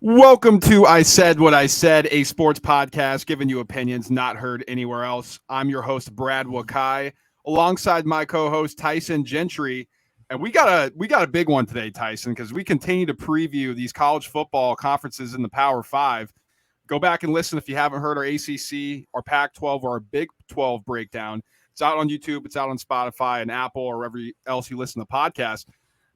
Welcome to I Said What I Said, a sports podcast giving you opinions not heard anywhere else. I'm your host, Brad Wakai, alongside my co-host Tyson Gentry. And we got a big one today, Tyson, because we continue to preview these college football conferences in the Power Five. Go back and listen if you haven't heard our ACC, our Pac-12, or our Big 12 breakdown. It's out on YouTube, it's out on Spotify and Apple, or wherever else you listen to podcasts.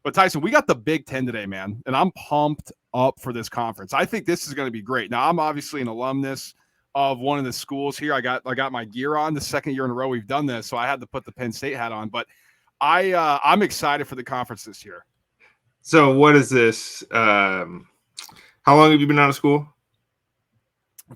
But Tyson, we got the Big Ten today, man, and I'm pumped up for this conference. I think this is going to be great. Now, I'm obviously an alumnus of one of the schools here. I got my gear on the second year in a row we've done this, so I had to put the Penn State hat on. But I'm excited for the conference this year. So, what is this? How long have you been out of school?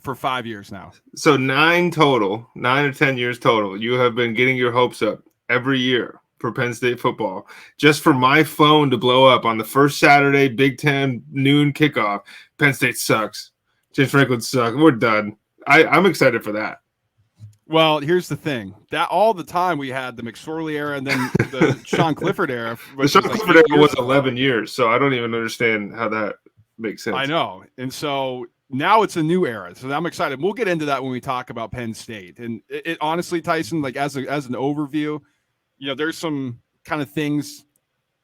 For 5 years now. So 9 or 10 years total. You have been getting your hopes up every year for Penn State football, just for my phone to blow up on the first Saturday Big Ten noon kickoff. Penn State sucks. James Franklin sucks. We're done. I'm excited for that. Well, here's the thing. That all the time we had the McSorley era and then the Sean Clifford era. The Sean Clifford era was 11 years, so I don't even understand how that makes sense. I know. And so now it's a new era. So I'm excited. We'll get into that when we talk about Penn State. And it honestly, Tyson, like as an overview, there's some kind of things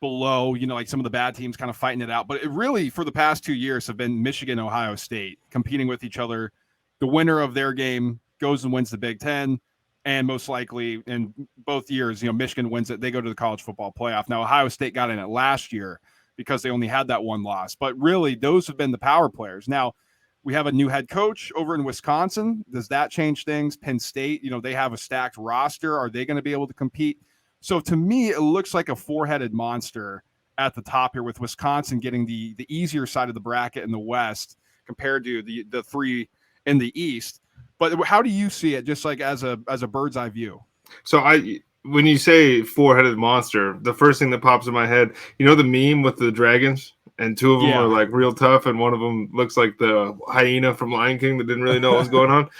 below, like some of the bad teams kind of fighting it out. But it really, for the past 2 years, have been Michigan, Ohio State competing with each other. The winner of their game goes and wins the Big Ten. And most likely in both years, Michigan wins it. They go to the college football playoff. Now, Ohio State got in it last year because they only had that one loss. But really, those have been the power players. Now, we have a new head coach over in Wisconsin. Does that change things? Penn State, they have a stacked roster. Are they going to be able to compete? So to me, it looks like a four-headed monster at the top here, with Wisconsin getting the easier side of the bracket in the West compared to the three in the East. But how do you see it, just like as a bird's eye view? So when you say four-headed monster, the first thing that pops in my head, the meme with the dragons, and two of them are like real tough, and one of them looks like the hyena from Lion King that didn't really know what was going on.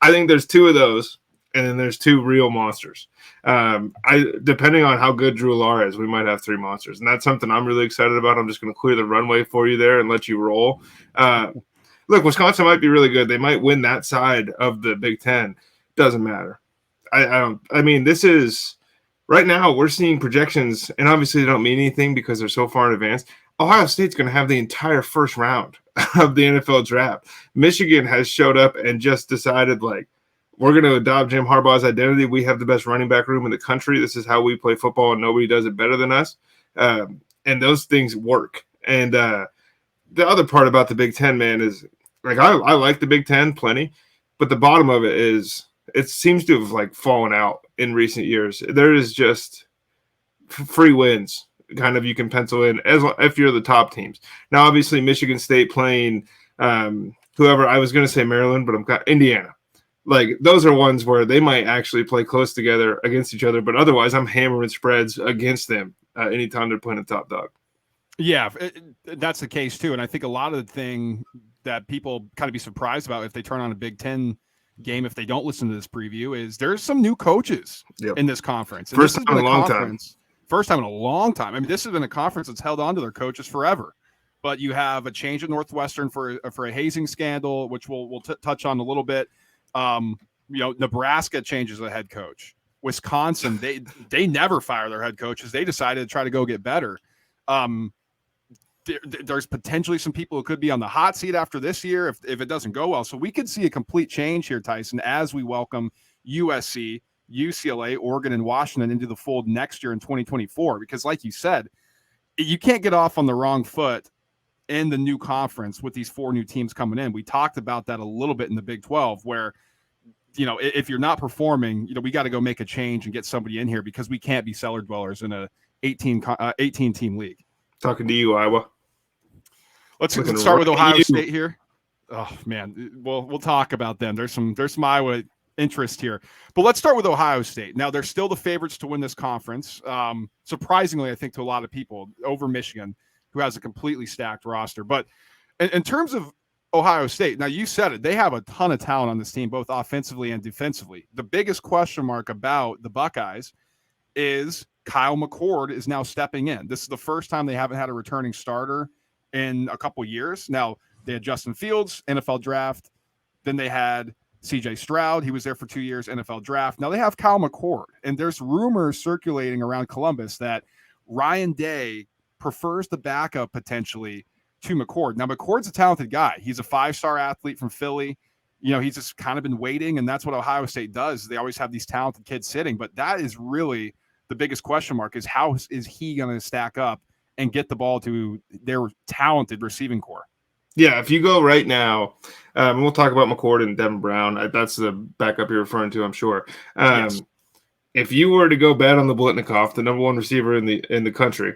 I think there's 2 of those, and then there's 2 real monsters. Depending on how good Drew Lar is, we might have 3 monsters, and that's something I'm really excited about. I'm just going to clear the runway for you there and let you roll. Look, Wisconsin might be really good. They might win that side of the Big Ten. Doesn't matter. This is right now we're seeing projections, and obviously they don't mean anything because they're so far in advance. Ohio State's going to have the entire first round of the NFL draft. Michigan has showed up and just decided, we're going to adopt Jim Harbaugh's identity. We have the best running back room in the country. This is how we play football, and nobody does it better than us. And those things work. And the other part about the Big Ten, man, is I like the Big Ten plenty, but the bottom of it seems to have fallen out in recent years. There is just free wins kind of you can pencil in if you're the top teams. Now, obviously, Michigan State playing whoever. I was going to say Maryland, but Indiana. Those are ones where they might actually play close together against each other, but otherwise I'm hammering spreads against them anytime they're playing a top dog. Yeah, that's the case too. And I think a lot of the thing that people kind of be surprised about if they turn on a Big Ten game, if they don't listen to this preview, is there's some new coaches in this conference. And First time in a long time. First time in a long time. I mean, this has been a conference that's held on to their coaches forever. But you have a change at Northwestern for a hazing scandal, which we'll touch on a little bit. Nebraska changes the head coach. Wisconsin, they never fire their head coaches. They decided to try to go get better. There's potentially some people who could be on the hot seat after this year if it doesn't go well. So we could see a complete change here, Tyson, as we welcome USC, UCLA, Oregon, and Washington into the fold next year in 2024. Because like you said, you can't get off on the wrong foot in the new conference with these 4 new teams coming in. We talked about that a little bit in the Big 12 where, if you're not performing, we got to go make a change and get somebody in here because we can't be Cellar Dwellers in a 18-team league. Talking to you, Iowa. Let's start with Ohio State here. Oh man, we'll talk about them. There's some Iowa interest here, but let's start with Ohio State. Now they're still the favorites to win this conference. Surprisingly, I think to a lot of people over Michigan, who has a completely stacked roster. But in terms of Ohio State, now you said it, they have a ton of talent on this team, both offensively and defensively. The biggest question mark about the Buckeyes is Kyle McCord is now stepping in. This is the first time they haven't had a returning starter in a couple years. Now, They had Justin Fields, NFL draft. Then they had CJ Stroud. He was there for 2 years, NFL draft. Now they have Kyle McCord. And there's rumors circulating around Columbus that Ryan Day prefers the backup potentially to McCord. Now, McCord's a talented guy. He's a 5-star athlete from Philly. He's just kind of been waiting, and that's what Ohio State does. They always have these talented kids sitting, but that is really the biggest question mark is how is he going to stack up and get the ball to their talented receiving core? Yeah, if you go right now, and we'll talk about McCord and Devin Brown. That's the backup you're referring to, I'm sure. Yes. If you were to go bet on the Blitnikoff, the number one receiver in the country,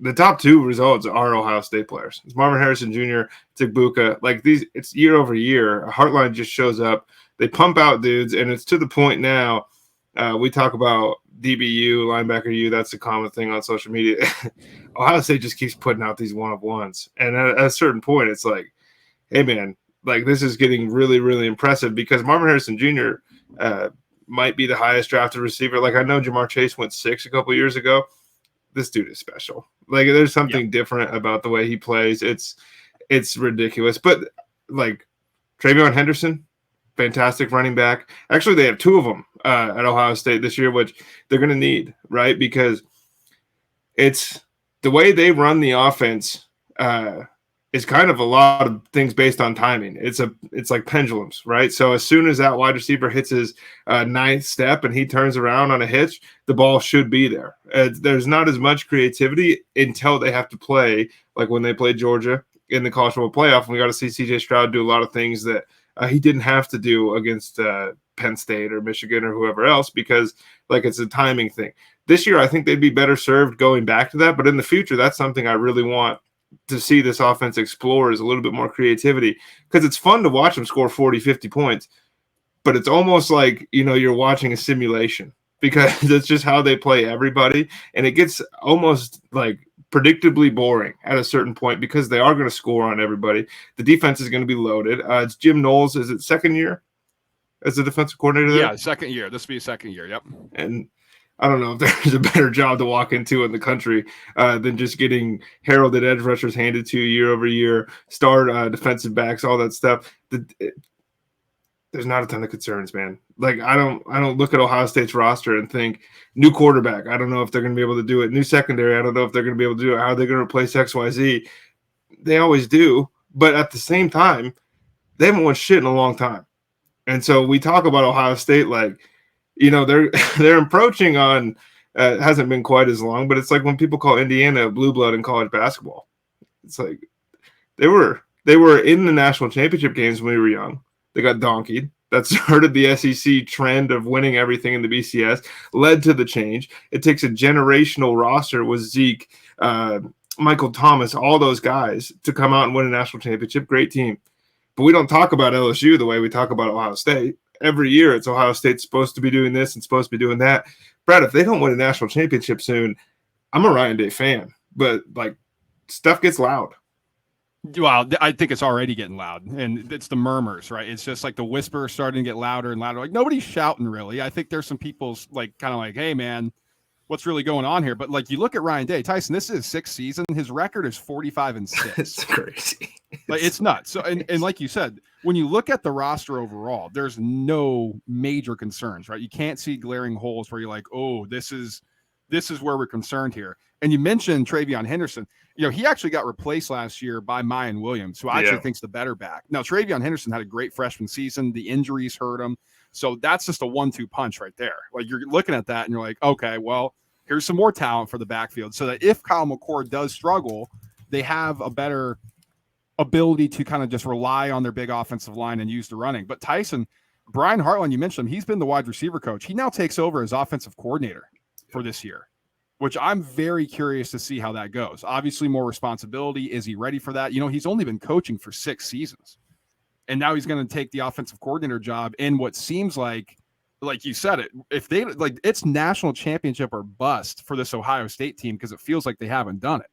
the top 2 results are Ohio State players. It's Marvin Harrison Jr., it's Igbuka. Like these, it's year over year. Heartline just shows up. They pump out dudes, and it's to the point now. We talk about DBU, linebacker U. That's a common thing on social media. Ohio State just keeps putting out these one-of-ones. And at a certain point, it's like, hey, man, like this is getting really, really impressive because Marvin Harrison Jr. Might be the highest drafted receiver. Like I know Jamar Chase went 6 a couple years ago. This dude is special. Like there's something different about the way he plays. It's ridiculous. But like TreVeyon Henderson, fantastic running back. Actually, they have 2 of them at Ohio State this year, which they're going to need, right? Because it's the way they run the offense is kind of a lot of things based on timing. It's like pendulums, right? So as soon as that wide receiver hits his 9th step and he turns around on a hitch, the ball should be there. There's not as much creativity until they have to play, like when they played Georgia in the college football playoff. And we got to see CJ Stroud do a lot of things that he didn't have to do against Penn State or Michigan or whoever else because, like, it's a timing thing. This year, I think they'd be better served going back to that. But in the future, that's something I really want to see this offense explore is a little bit more creativity because it's fun to watch them score 40, 50 points. But it's almost like, you're watching a simulation because that's just how they play everybody. And it gets almost like predictably boring at a certain point because they are going to score on everybody. The defense is going to be loaded. It's Jim Knowles. Is it second year as the defensive coordinator there? Yeah, second year. This will be a second year. Yep. And I don't know if there's a better job to walk into in the country than just getting heralded edge rushers handed to you year over year, star defensive backs, all that stuff. There's not a ton of concerns, man. Like I don't look at Ohio State's roster and think new quarterback. I don't know if they're going to be able to do it. New secondary. I don't know if they're going to be able to do it. How are they going to replace XYZ? They always do, but at the same time, they haven't won shit in a long time. And so we talk about Ohio State like, they're approaching on. It hasn't been quite as long, but it's like when people call Indiana a blue blood in college basketball. It's like they were in the national championship games when we were young. They got donkeyed. That started the SEC trend of winning everything in the BCS, led to the change. It takes a generational roster with Zeke, Michael Thomas, all those guys to come out and win a national championship. Great team. But we don't talk about LSU the way we talk about Ohio State. Every year it's Ohio State's supposed to be doing this and supposed to be doing that. Brad, if they don't win a national championship soon, I'm a Ryan Day fan. But, like, stuff gets loud. Well, I think it's already getting loud, and it's the murmurs, right? It's just like the whisper starting to get louder and louder. Like nobody's shouting really. I think there's some people like kind of like, hey man, what's really going on here? But like you look at Ryan Day, Tyson, this is his 6th season. His record is 45-6. It's crazy. Like it's nuts. So and like you said, when you look at the roster overall, there's no major concerns, right? You can't see glaring holes where you're like, oh, this is where we're concerned here. And you mentioned TreVeyon Henderson. He actually got replaced last year by Mayan Williams, who I actually think's the better back. Now, TreVeyon Henderson had a great freshman season. The injuries hurt him. So that's just a 1-2 punch right there. Like you're looking at that and you're like, okay, well, here's some more talent for the backfield so that if Kyle McCord does struggle, they have a better ability to kind of just rely on their big offensive line and use the running. But Tyson, Brian Hartline, you mentioned him, he's been the wide receiver coach. He now takes over as offensive coordinator for this year, which I'm very curious to see how that goes. Obviously, more responsibility. Is he ready for that? He's only been coaching for 6 seasons. And now he's going to take the offensive coordinator job in what seems like you said it, if they like it's national championship or bust for this Ohio State team because it feels like they haven't done it.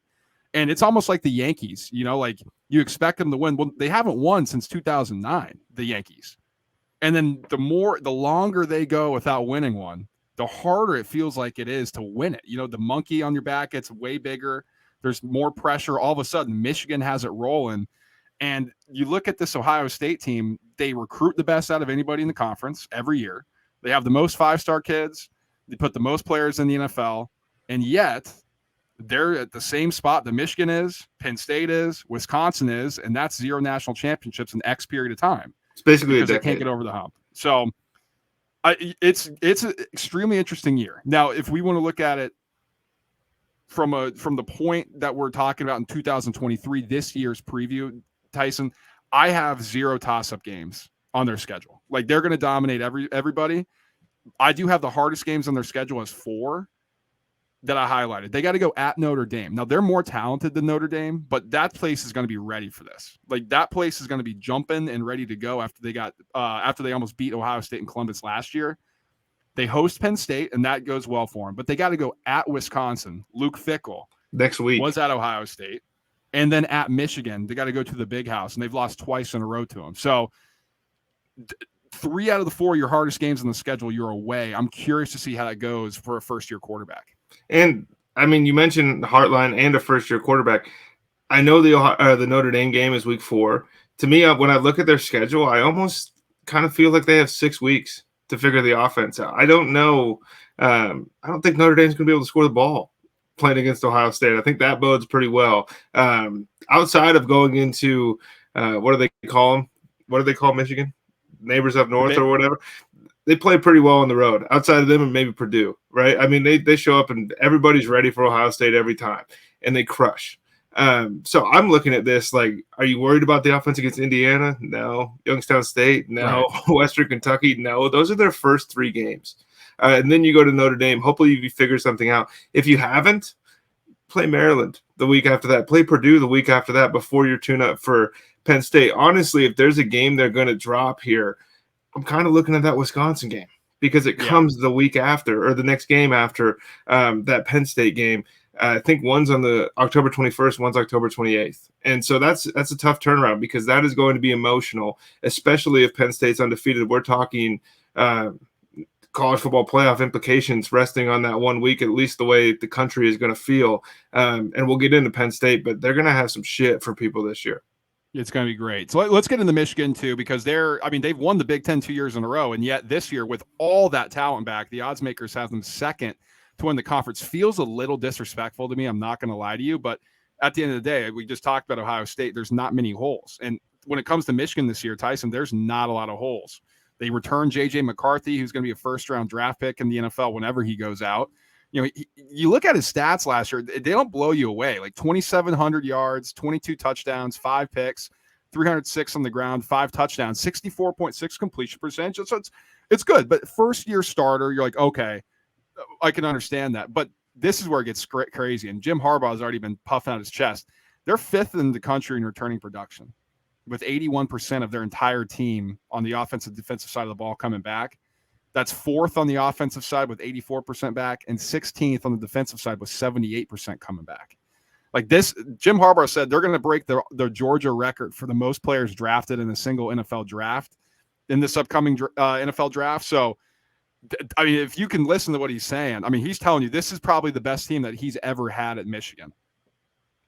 And it's almost like the Yankees, like you expect them to win. Well, they haven't won since 2009, the Yankees. And then the longer they go without winning one, the harder it feels like it is to win it. The monkey on your back gets way bigger. There's more pressure. All of a sudden, Michigan has it rolling. And you look at this Ohio State team, they recruit the best out of anybody in the conference every year. They have the most 5-star kids. They put the most players in the NFL. And yet they're at the same spot that Michigan is, Penn State is, Wisconsin is, and that's 0 national championships in X period of time. It's basically because they can't get over the hump. So it's an extremely interesting year. Now, if we want to look at it from the point that we're talking about in 2023, this year's preview, Tyson, I have 0 toss-up games on their schedule. Like, they're going to dominate everybody. I do have the hardest games on their schedule as 4 that I highlighted. They got to go at Notre Dame. Now, they're more talented than Notre Dame, but that place is going to be ready for this. Like, that place is going to be jumping and ready to go after they almost beat Ohio State and Columbus last year. They host Penn State, and that goes well for them. But they got to go at Wisconsin. Luke Fickell next week was at Ohio State. And then at Michigan, they got to go to the Big House, and they've lost twice in a row to them. So 3 out of the 4 your hardest games on the schedule, you're away. I'm curious to see how that goes for a first-year quarterback. And, I mean, you mentioned Heartline and a first-year quarterback. I know the Notre Dame game is week 4. To me, when I look at their schedule, I almost kind of feel like they have 6 weeks to figure the offense out. I don't know. I don't think Notre Dame's going to be able to score the ball playing against Ohio State. I think that bodes pretty well. Outside of going into what do they call them? What do they call Michigan? Neighbors up north or whatever. They play pretty well on the road. Outside of them and maybe Purdue, right? I mean, they show up and everybody's ready for Ohio State every time, and they crush. So I'm looking at this like, are you worried about the offense against Indiana? No. Youngstown State? No. Right. Western Kentucky? No. Those are their first 3 games. And then you go to Notre Dame. Hopefully you figure something out. If you haven't, play Maryland the week after that. Play Purdue the week after that before your tune-up for Penn State. Honestly, if there's a game they're going to drop here, I'm kind of looking at that Wisconsin game because it comes the week after or the next game after that Penn State game. I think one's on the October 21st, one's October 28th. And so that's a tough turnaround because that is going to be emotional, especially if Penn State's undefeated. We're talking college football playoff implications resting on that 1 week, at least the way the country is going to feel. And we'll get into Penn State, but they're going to have some shit for people this year. It's going to be great. So let's get into Michigan too, because they've won the Big Ten 2 years in a row. And yet this year with all that talent back, the odds makers have them second to win the conference. Feels a little disrespectful to me. I'm not going to lie to you, but at the end of the day, we just talked about Ohio State. There's not many holes. And when it comes to Michigan this year, Tyson, there's not a lot of holes. They return J.J. McCarthy, who's going to be a first-round draft pick in the NFL whenever he goes out. You know, you look at his stats last year, they don't blow you away. Like 2,700 yards, 22 touchdowns, 5 picks, 306 on the ground, 5 touchdowns, 64.6 completion percentage. So it's good. But first-year starter, you're like, okay, I can understand that. But this is where it gets crazy. And Jim Harbaugh has already been puffing out his chest. They're 5th in the country in returning production, with 81% of their entire team on the offensive defensive side of the ball coming back. That's 4th on the offensive side with 84% back, and 16th on the defensive side with 78% coming back. Like this, Jim Harbaugh said they're going to break the Georgia record for the most players drafted in a single NFL draft in this upcoming NFL draft. So, I mean, if you can listen to what he's saying, I mean, he's telling you this is probably the best team that he's ever had at Michigan.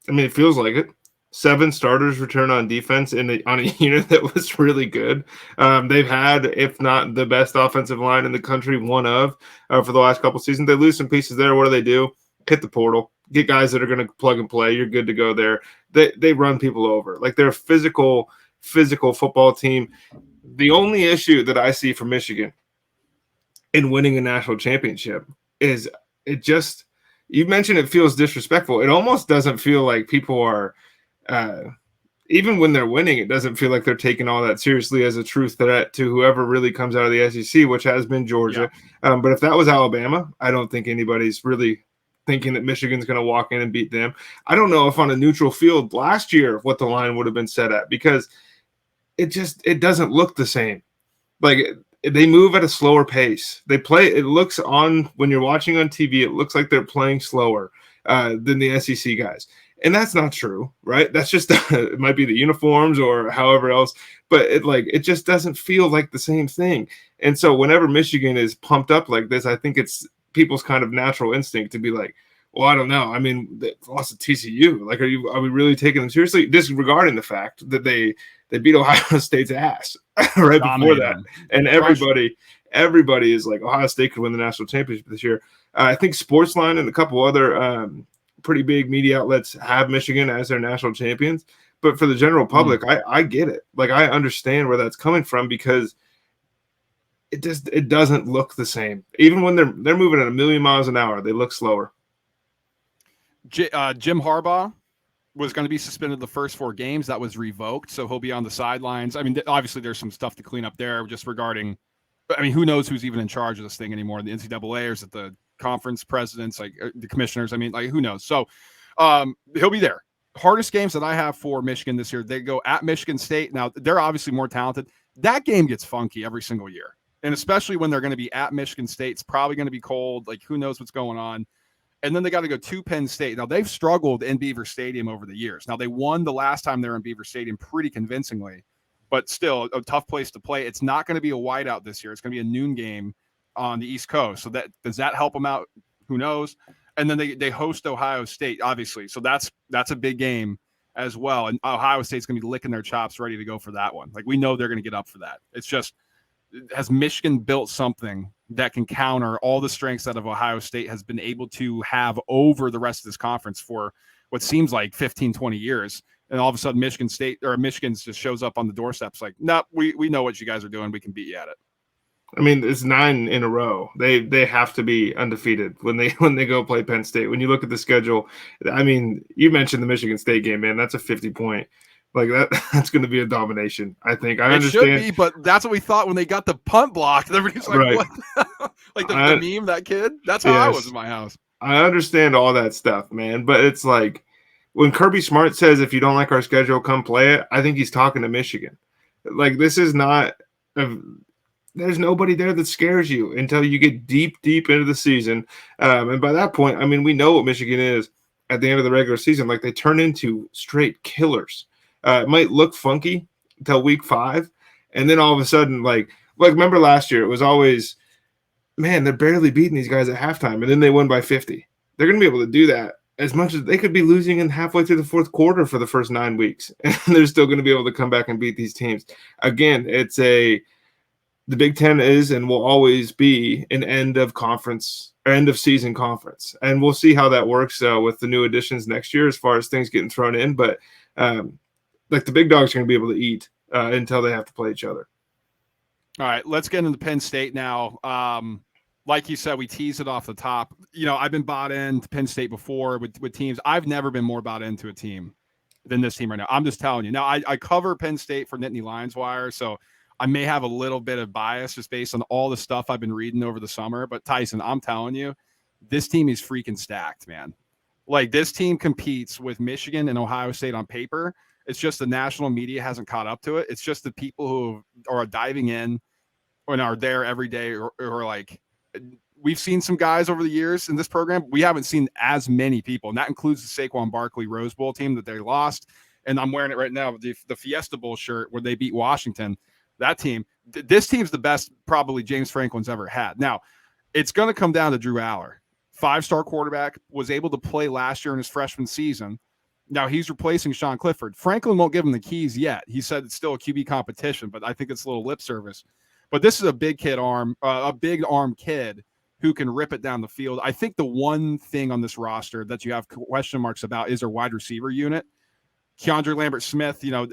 I mean, it feels like it. 7 starters return on defense on a unit that was really good. They've had, if not the best offensive line in the country, one of for the last couple seasons. They lose some pieces there. What do? Hit the portal. Get guys that are going to plug and play. You're good to go there. They run people over. Like, they're a physical football team. The only issue that I see for Michigan in winning a national championship is it just – you mentioned it feels disrespectful. It almost doesn't feel like people are – even when they're winning, it doesn't feel like they're taking all that seriously as a true threat to whoever really comes out of the SEC, which has been Georgia. Yeah. But if that was Alabama, I don't think anybody's really thinking that Michigan's going to walk in and beat them. I don't know if on a neutral field last year what the line would have been set at, because it doesn't look the same. Like, they move at a slower pace. They play. It looks when you're watching on TV, it looks like they're playing slower than the SEC guys. And that's not true, right? That's just it might be the uniforms or however else, but it just doesn't feel like the same thing. And so whenever Michigan is pumped up like this, I think it's people's kind of natural instinct to be like, Well, I don't know. I mean, they lost to TCU. Like, are we really taking them seriously? Disregarding the fact that they beat Ohio State's ass right before that, and everybody is like Ohio State could win the national championship this year. I think Sportsline and a couple other pretty big media outlets have Michigan as their national champions, but for the general public, I get it. Like, I understand where that's coming from because it doesn't look the same. Even when they're moving at 1,000,000 miles an hour, they look slower. Jim Harbaugh was going to be suspended the first 4 games. That was revoked, so he'll be on the sidelines. I mean, obviously there's some stuff to clean up there just regarding – I mean, who knows who's even in charge of this thing anymore? The NCAA or is it the conference presidents, like the commissioners? I mean, like, who knows? So he'll be there. Hardest games that I have for Michigan this year, they go at Michigan State. Now, they're obviously more talented. That game gets funky every single year, and especially when they're going to be at Michigan State. It's probably going to be cold. Like, who knows what's going on? And then they got to go to Penn State. Now, they've struggled in Beaver Stadium over the years. Now, they won the last time they were in Beaver Stadium pretty convincingly, but still a tough place to play. It's not going to be a whiteout this year. It's going to be a noon game on the East Coast. So does that help them out? Who knows? And then they host Ohio State, obviously. So that's a big game as well. And Ohio State's going to be licking their chops ready to go for that one. Like, we know they're going to get up for that. It's just, has Michigan built something that can counter all the strengths that Ohio State has been able to have over the rest of this conference for what seems like 15, 20 years. And all of a sudden Michigan just shows up on the doorsteps like, no, we know what you guys are doing. We can beat you at it. I mean, it's 9 in a row. They have to be undefeated when they go play Penn State. When you look at the schedule, I mean, you mentioned the Michigan State game, man. That's a 50-point. Like, that's going to be a domination, I think. I understand. It should be, but that's what we thought when they got the punt block. Everybody's like, right. What? Like the meme, that kid? That's how I was in my house. I understand all that stuff, man. But it's like when Kirby Smart says, if you don't like our schedule, come play it, I think he's talking to Michigan. Like, this is not there's nobody there that scares you until you get deep into the season. And by that point, I mean, we know what Michigan is at the end of the regular season. Like, they turn into straight killers. It might look funky until week 5. And then all of a sudden, like remember last year, it was always, man, they're barely beating these guys at halftime. And then they won by 50. They're going to be able to do that as much as they could be losing in halfway through the fourth quarter for the first 9 weeks. And they're still going to be able to come back and beat these teams. Again, the Big Ten is and will always be an end of season conference. And we'll see how that works with the new additions next year as far as things getting thrown in. But like, the big dogs are going to be able to eat until they have to play each other. All right, let's get into Penn State now. Like you said, we teased it off the top. You know, I've been bought into Penn State before with teams. I've never been more bought into a team than this team right now. I'm just telling you. Now, I cover Penn State for Nittany Lions Wire, so I may have a little bit of bias just based on all the stuff I've been reading over the summer. But, Tyson, I'm telling you, this team is freaking stacked, man. Like, this team competes with Michigan and Ohio State on paper. It's just the national media hasn't caught up to it. It's just the people who are diving in and are there every day or like, we've seen some guys over the years in this program. We haven't seen as many people, and that includes the Saquon Barkley Rose Bowl team that they lost. And I'm wearing it right now, the Fiesta Bowl shirt where they beat Washington. That team, this team's the best probably James Franklin's ever had. Now, it's going to come down to Drew Aller. 5-star quarterback, was able to play last year in his freshman season. Now he's replacing Sean Clifford. Franklin won't give him the keys yet. He said it's still a QB competition, but I think it's a little lip service. But this is a big big arm kid who can rip it down the field. I think the one thing on this roster that you have question marks about is their wide receiver unit. Keandre Lambert-Smith, you know,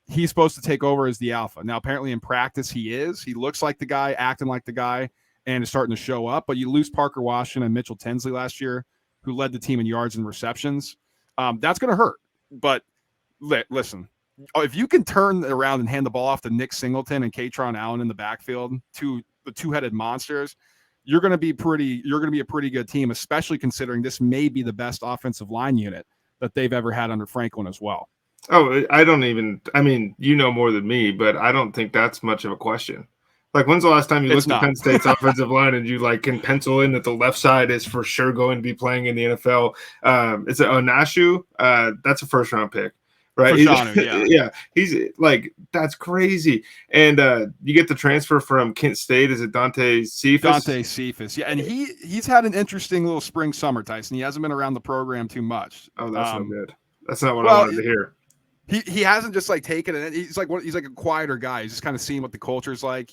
he's supposed to take over as the alpha. Now, apparently in practice he is. He looks like the guy, acting like the guy, and is starting to show up. But you lose Parker Washington and Mitchell Tinsley last year, who led the team in yards and receptions. That's going to hurt. But listen, if you can turn around and hand the ball off to Nick Singleton and Katron Allen in the backfield, the two-headed monsters, you're going to be a pretty good team, especially considering this may be the best offensive line unit that they've ever had under Franklin as well. Oh, I mean, you know more than me, but I don't think that's much of a question. Like, when's the last time you looked at Penn State's offensive line and you can pencil in that the left side is for sure going to be playing in the NFL? It's Onashu. That's a first-round pick. right? Fashanu, yeah. Yeah, he's like, that's crazy. And you get the transfer from Kent State. Is it Dante Cephas? Dante Cephas, yeah, and he's had an interesting little spring summer, Tyson. He hasn't been around the program too much. Oh, that's no good. That's not what I wanted to hear. He hasn't just like taken it. He's like a quieter guy. He's just kind of seeing what the culture's like.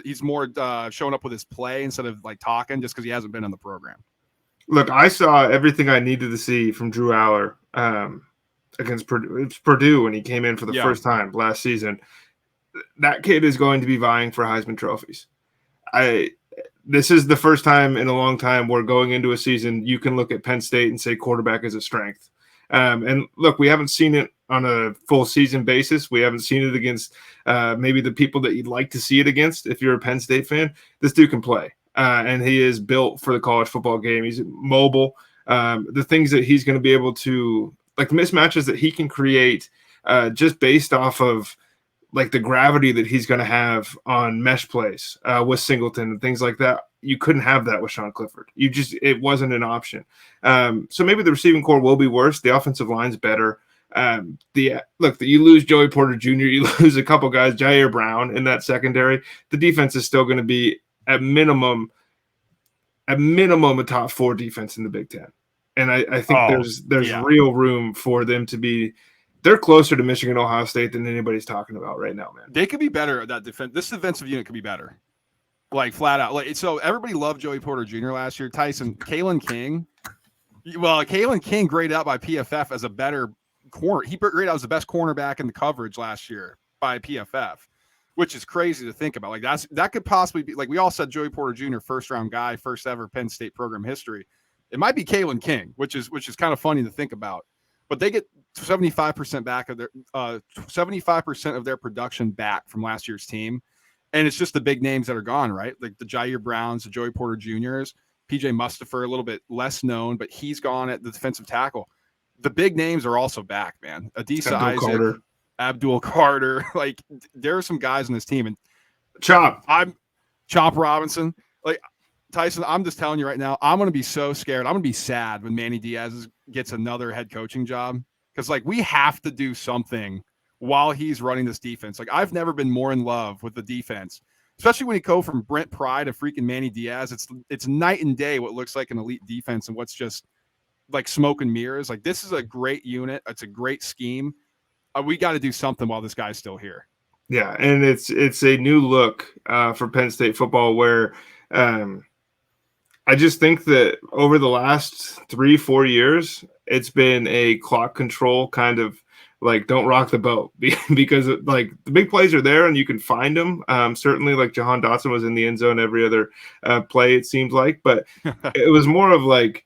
He's more showing up with his play instead of like talking, just because he hasn't been in the program. Look, I saw everything I needed to see from Drew Aller against Purdue. It's Purdue when he came in for the first time last season. That kid is going to be vying for Heisman trophies. This is the first time in a long time where going into a season you can look at Penn State and say quarterback is a strength. And look, we haven't seen it on a full season basis. We haven't seen it against maybe the people that you'd like to see it against. If you're a Penn State fan, this dude can play. And he is built for the college football game. He's mobile. The things that he's going to be able to, like the mismatches that he can create just based off of like the gravity that he's going to have on mesh plays with Singleton and things like that. You couldn't have that with Sean Clifford. It wasn't an option. So maybe the receiving core will be worse. The offensive line's better. You lose Joey Porter Jr., you lose a couple guys, Jair Brown in that secondary. The defense is still going to be at minimum a top 4 defense in the Big Ten. And I think there's real room for them to be. They're closer to Michigan, Ohio State than anybody's talking about right now, man. They could be better at that defense. This defensive unit could be better, like flat out. Like, so everybody loved Joey Porter Jr. last year. Tyson, Kalen King. Well, Kalen King graded out by PFF as a better corner. He graded out as the best cornerback in the coverage last year by PFF, which is crazy to think about. Like that could possibly be, like we all said, Joey Porter Jr. first round guy, first ever Penn State program history. It might be Kalen King, which is kind of funny to think about. But they get 75% back of their 75% of their production back from last year's team, and it's just the big names that are gone, right? Like the Jair Browns, the Joey Porter Juniors, PJ Mustipher, a little bit less known, but he's gone at the defensive tackle. The big names are also back, man. Adisa Isaac, Abdul Carter, like there are some guys on this team, and Chop Robinson, like. Tyson, I'm just telling you right now, I'm going to be so scared. I'm going to be sad when Manny Diaz gets another head coaching job because, like, we have to do something while he's running this defense. Like, I've never been more in love with the defense, especially when you go from Brent Pry to freaking Manny Diaz. It's night and day what looks like an elite defense and what's just like smoke and mirrors. Like, this is a great unit. It's a great scheme. We got to do something while this guy's still here. Yeah, and it's a new look for Penn State football where I just think that over the last 3-4 years, it's been a clock control kind of like don't rock the boat because like the big plays are there and you can find them. Certainly like Jahan Dotson was in the end zone every other play, it seems like, but it was more of like,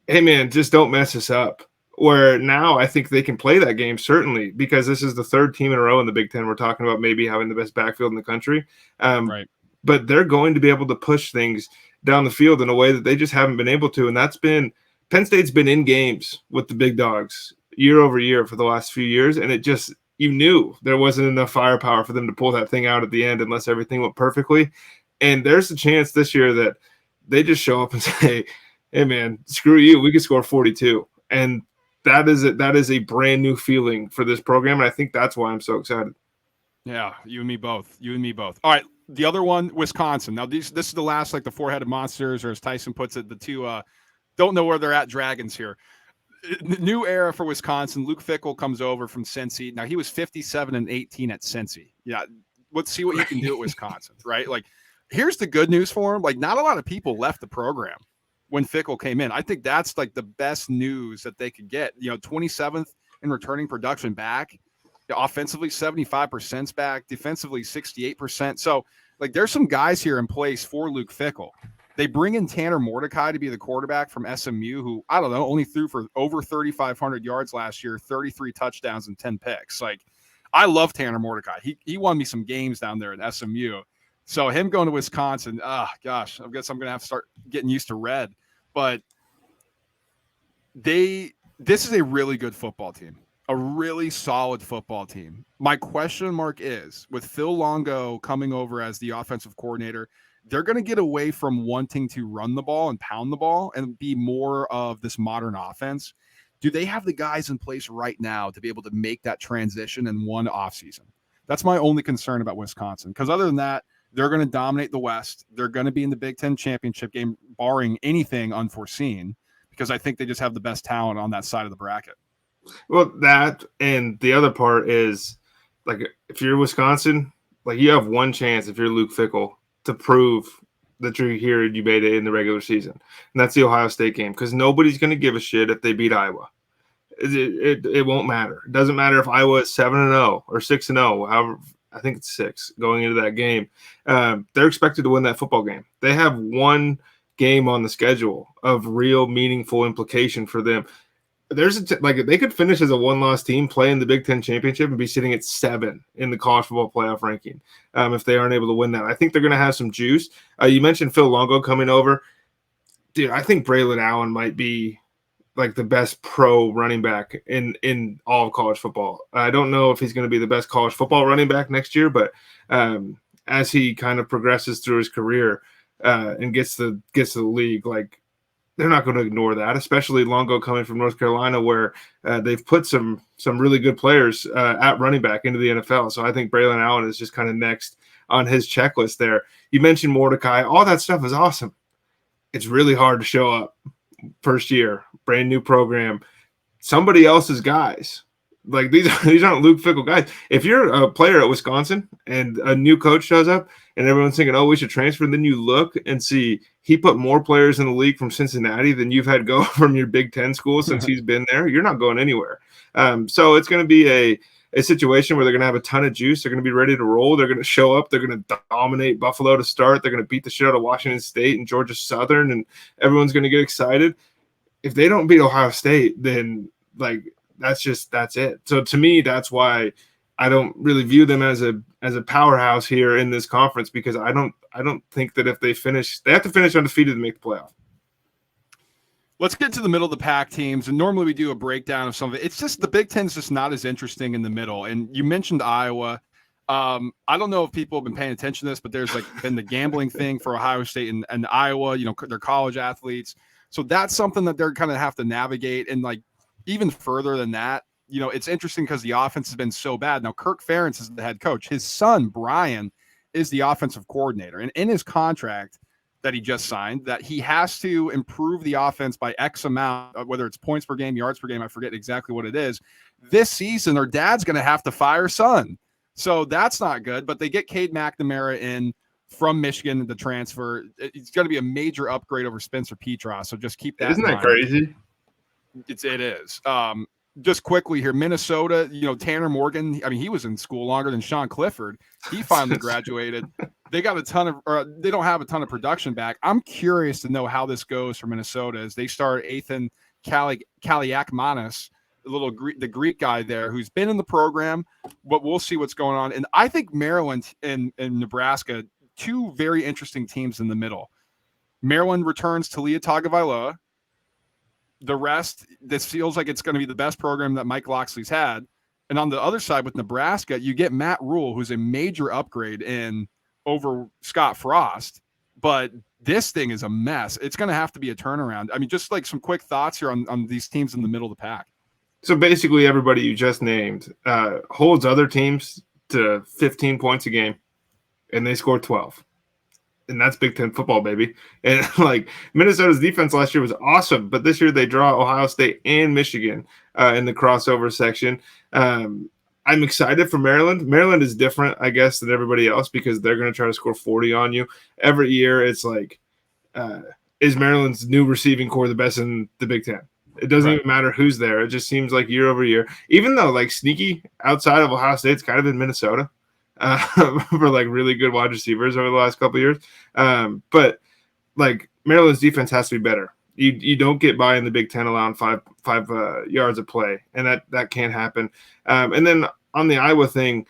hey man, just don't mess us up. Where now I think they can play that game, certainly, because this is the third team in a row in the Big Ten. We're talking about maybe having the best backfield in the country. Right. But they're going to be able to push things down the field in a way that they just haven't been able to. And that's been – Penn State's been in games with the big dogs year over year for the last few years, and it just – you knew there wasn't enough firepower for them to pull that thing out at the end unless everything went perfectly. And there's a chance this year that they just show up and say, hey, man, screw you. We could score 42. And that is a brand new feeling for this program, and I think that's why I'm so excited. Yeah, you and me both. All right, the other one, Wisconsin. Now, this is the last, like the four-headed monsters, or as Tyson puts it, the two don't know where they're at dragons here. New era for Wisconsin. Luke Fickell comes over from Cincy. Now, he was 57-18 at Cincy. Yeah, let's see what he can do at Wisconsin, right? Like, here's the good news for him. Like, not a lot of people left the program when Fickell came in. I think that's like the best news that they could get. 27th in returning production back. Offensively, 75% back. Defensively, 68%. So, like, there's some guys here in place for Luke Fickell. They bring in Tanner Mordecai to be the quarterback from SMU, who, I don't know, only threw for over 3,500 yards last year, 33 touchdowns and 10 picks. Like, I love Tanner Mordecai. He won me some games down there at SMU. So him going to Wisconsin, gosh, I guess I'm going to have to start getting used to red. But this is a really good football team, a really solid football team. My question mark is, with Phil Longo coming over as the offensive coordinator, they're going to get away from wanting to run the ball and pound the ball and be more of this modern offense. do they have the guys in place right now to be able to make that transition in one offseason? That's my only concern about Wisconsin, because other than that, they're going to dominate the West. They're going to be in the Big Ten championship game, barring anything unforeseen, because I think they just have the best talent on that side of the bracket. Well, that and the other part is, like, if you're Wisconsin, like, you have one chance if you're Luke Fickell to prove that you're here and you made it in the regular season. And that's the Ohio State game, because nobody's going to give a shit if they beat Iowa. It won't matter. It doesn't matter if Iowa is 7-0 or 6-0, however. I think it's 6 going into that game. They're expected to win that football game. They have one game on the schedule of real meaningful implication for them. They could finish as a one-loss team, play in the Big Ten championship, and be sitting at 7 in the college football playoff ranking if they aren't able to win that. I think they're going to have some juice. You mentioned Phil Longo coming over. Dude, I think Braylon Allen might be like the best pro running back in all of college football. I don't know if he's going to be the best college football running back next year, but as he kind of progresses through his career and gets to the league, like, they're not going to ignore that, especially Longo coming from North Carolina, where they've put some really good players at running back into the NFL. So I think Braylon Allen is just kind of next on his checklist there. You mentioned Mordecai. All that stuff is awesome. It's really hard to show up first year, brand new program, somebody else's guys. Like, these aren't Luke Fickell guys. If you're a player at Wisconsin and a new coach shows up and everyone's thinking, oh, we should transfer, and then you look and see he put more players in the league from Cincinnati than you've had go from your Big Ten school since he's been there, you're not going anywhere. So it's going to be a situation where they're going to have a ton of juice. They're going to be ready to roll. They're going to show up. They're going to dominate Buffalo to start. They're going to beat the shit out of Washington State and Georgia Southern, and everyone's going to get excited. If they don't beat Ohio State, then, like, that's it. So to me, that's why I don't really view them as a powerhouse here in this conference, because I don't think that if they have to finish undefeated to make the playoff. Let's get to the middle of the pack teams, and normally we do a breakdown of some of it. It's just the Big Ten's just not as interesting in the middle. And you mentioned Iowa. I don't know if people have been paying attention to this, but there's been the gambling thing for Ohio State and Iowa. They're college athletes, so that's something that they're kind of have to navigate. And even further than that, it's interesting because the offense has been so bad. Now Kirk Ferentz is the head coach. His son Brian is the offensive coordinator, and in his contract that he just signed, that he has to improve the offense by X amount, whether it's points per game, yards per game, I forget exactly what it is. This season, their dad's going to have to fire son. So that's not good, but they get Cade McNamara in from Michigan, the transfer. It's going to be a major upgrade over Spencer Petras, so just keep that Isn't in that mind. crazy? It is. Just quickly here, Minnesota, Tanner Morgan, I mean, he was in school longer than Sean Clifford. He finally graduated. They got they don't have a ton of production back. I'm curious to know how this goes for Minnesota as they start Ethan Kaliakmanis, the Greek guy there who's been in the program, but we'll see what's going on. And I think Maryland and Nebraska, two very interesting teams in the middle. Maryland returns Talia Tagovailoa. The rest, this feels like it's going to be the best program that Mike Loxley's had. And on the other side with Nebraska, you get Matt Rule, who's a major upgrade over Scott Frost. But this thing is a mess. It's going to have to be a turnaround. I mean, just some quick thoughts here on these teams in the middle of the pack. So basically everybody you just named holds other teams to 15 points a game, and they score 12. And that's Big Ten football, baby. And Minnesota's defense last year was awesome, but this year they draw Ohio State and Michigan in the crossover section. I'm excited for Maryland. Maryland is different, I guess, than everybody else because they're going to try to score 40 on you. Every year it's is Maryland's new receiving core the best in the Big Ten? It doesn't even matter who's there. It just seems like year over year, even though sneaky outside of Ohio State, it's kind of in Minnesota. For really good wide receivers over the last couple of years. But Maryland's defense has to be better. You don't get by in the Big Ten allowing five yards of play, and that can't happen. And then on the Iowa thing,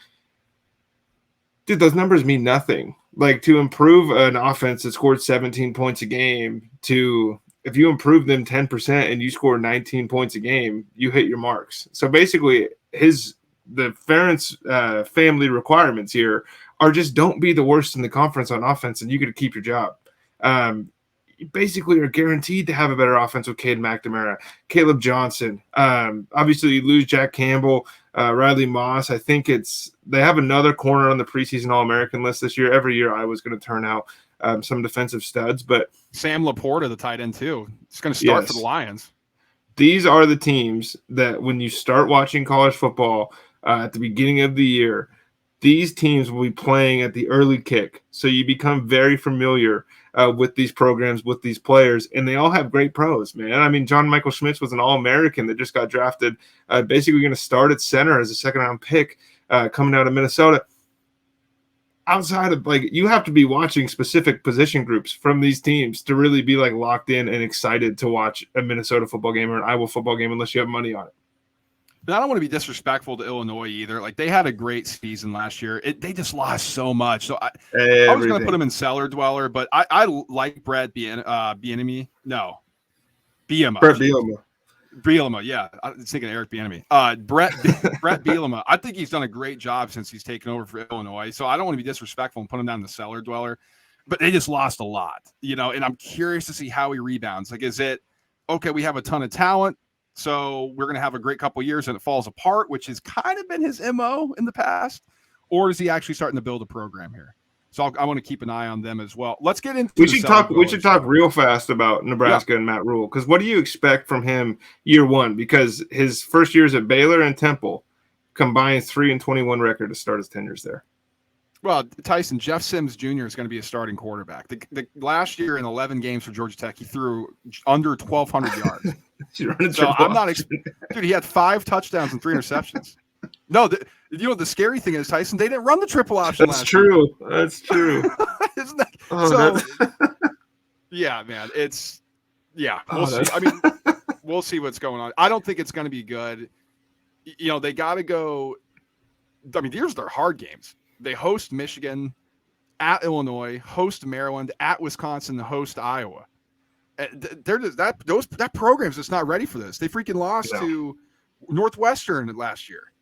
dude, those numbers mean nothing. To improve an offense that scored 17 points a game to if you improve them 10% and you score 19 points a game, you hit your marks. So basically the Ferentz family requirements here are just don't be the worst in the conference on offense and you get to keep your job. you basically are guaranteed to have a better offense with Cade McNamara, Caleb Johnson. Obviously, you lose Jack Campbell, Riley Moss. I think they have another corner on the preseason All-American list this year. Every year, Iowa's going to turn out some defensive studs, but Sam Laporta, the tight end too, it's going to start for the Lions. These are the teams that when you start watching college football at the beginning of the year, these teams will be playing at the early kick. So you become very familiar with these programs, with these players, and they all have great pros, man. I mean, John Michael Schmitz was an All-American that just got drafted, basically going to start at center as a second-round pick coming out of Minnesota. Outside of, like, you have to be watching specific position groups from these teams to really be, like, locked in and excited to watch a Minnesota football game or an Iowa football game unless you have money on it. And I don't want to be disrespectful to Illinois either. Like, they had a great season last year. They just lost so much. So I was going to put them in Cellar Dweller, but I like Brett Bieniemy. No, Bielema. Brett Bielema. Bielema, yeah. I was thinking Eric Bieniemy. Brett Bielema. I think he's done a great job since he's taken over for Illinois. So I don't want to be disrespectful and put him down the Cellar Dweller. But they just lost a lot, and I'm curious to see how he rebounds. Like, is it, okay, we have a ton of talent, so we're going to have a great couple of years and it falls apart, which has kind of been his MO in the past? Or is he actually starting to build a program here? So I want to keep an eye on them as well. Let's get into We should talk real fast about Nebraska and Matt Rule, because what do you expect from him year one? Because his first years at Baylor and Temple combined 3-21 record to start his tenures there. Well, Tyson, Jeff Sims Jr. is going to be a starting quarterback. The last year in 11 games for Georgia Tech, he threw under 1,200 yards. So I'm not dude, he had 5 touchdowns and 3 interceptions. No, the scary thing is, Tyson, they didn't run the triple option last year. That's true. Isn't that yeah, man. We'll see. I mean, we'll see what's going on. I don't think it's going to be good. They got to go. I mean, these are their hard games. They host Michigan, at Illinois, host Maryland, at Wisconsin, host Iowa. They're just, that program's just not ready for this. They freaking lost to Northwestern last year.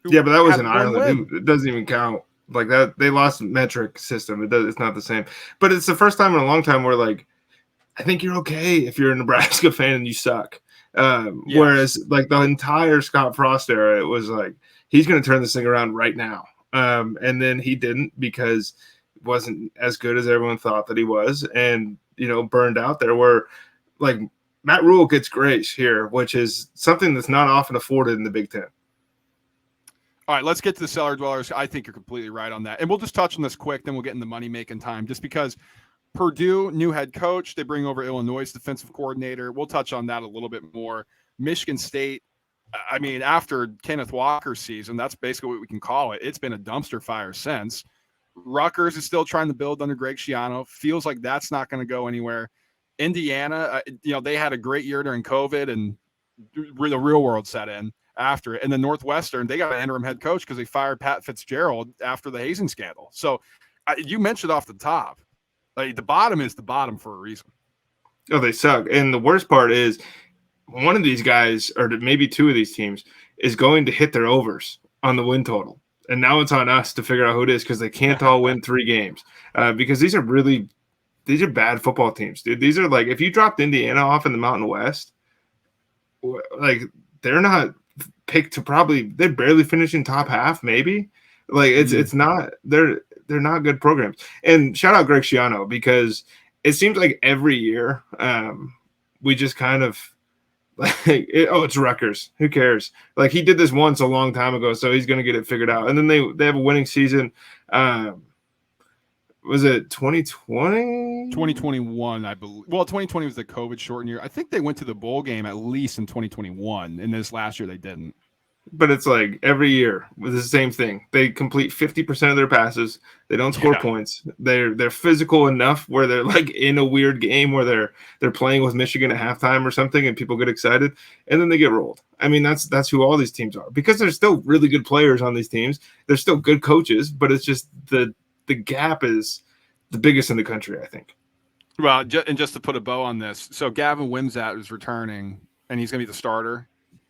Yeah, but that was in Ireland. It doesn't even count. Like that, they lost metric system. It's not the same. But it's the first time in a long time where, like, I think you're okay if you're a Nebraska fan and you suck. Whereas, like, the entire Scott Frost era, it was like, he's going to turn this thing around right now. And then he didn't, because it wasn't as good as everyone thought that he was, and burned out there. Where, like, Matt Rule gets grace here, which is something that's not often afforded in the Big Ten. All right, let's get to the Cellar Dwellers. I think you're completely right on that, and we'll just touch on this quick, then we'll get in the Money Makin Time. Just because Purdue, new head coach, they bring over Illinois' defensive coordinator. We'll touch on that a little bit more. Michigan State. I mean, after Kenneth Walker's season, that's basically what we can call it. It's been a dumpster fire since. Rutgers is still trying to build under Greg Schiano. Feels like that's not going to go anywhere. Indiana, they had a great year during COVID, and the real world set in after it. And then Northwestern, they got an interim head coach because they fired Pat Fitzgerald after the hazing scandal. So you mentioned off the top, like, the bottom is the bottom for a reason. Oh, they suck. And the worst part is, one of these guys, or maybe two of these teams, is going to hit their overs on the win total. And now it's on us to figure out who it is, because they can't all win 3 games. Because these are bad football teams, dude. These are, like, if you dropped Indiana off in the Mountain West, like, they're not picked to they're barely finishing top half, maybe. Like, it's not, they're not good programs. And shout out Greg Schiano, because it seems like every year we just kind of, like, it's Rutgers. Who cares? Like, he did this once a long time ago, so he's going to get it figured out. And then they have a winning season. Was it 2020? 2021, I believe. Well, 2020 was the COVID shortened year. I think they went to the bowl game at least in 2021, and this last year they didn't. But it's like every year with the same thing. They complete 50% of their passes. They don't score points. They're physical enough where they're, like, in a weird game where they're playing with Michigan at halftime or something, and people get excited, and then they get rolled. I mean, that's who all these teams are, because there's still really good players on these teams. There's still good coaches, but it's just the gap is the biggest in the country, I think. Well, and just to put a bow on this, so Gavin Wimsatt is returning, and he's going to be the starter.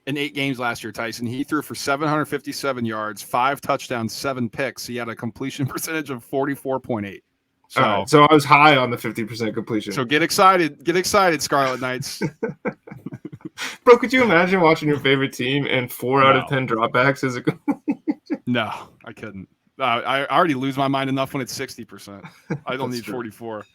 In 8 games last year, Tyson, he threw for 757 yards, 5 touchdowns, 7 picks. He had a completion percentage of 44.8. So, all right. So I was high on the 50% completion. So get excited, Scarlet Knights. Bro, could you imagine watching your favorite team and 4 out of 10 dropbacks as a No, I couldn't. I already lose my mind enough when it's 60%. I don't need 44.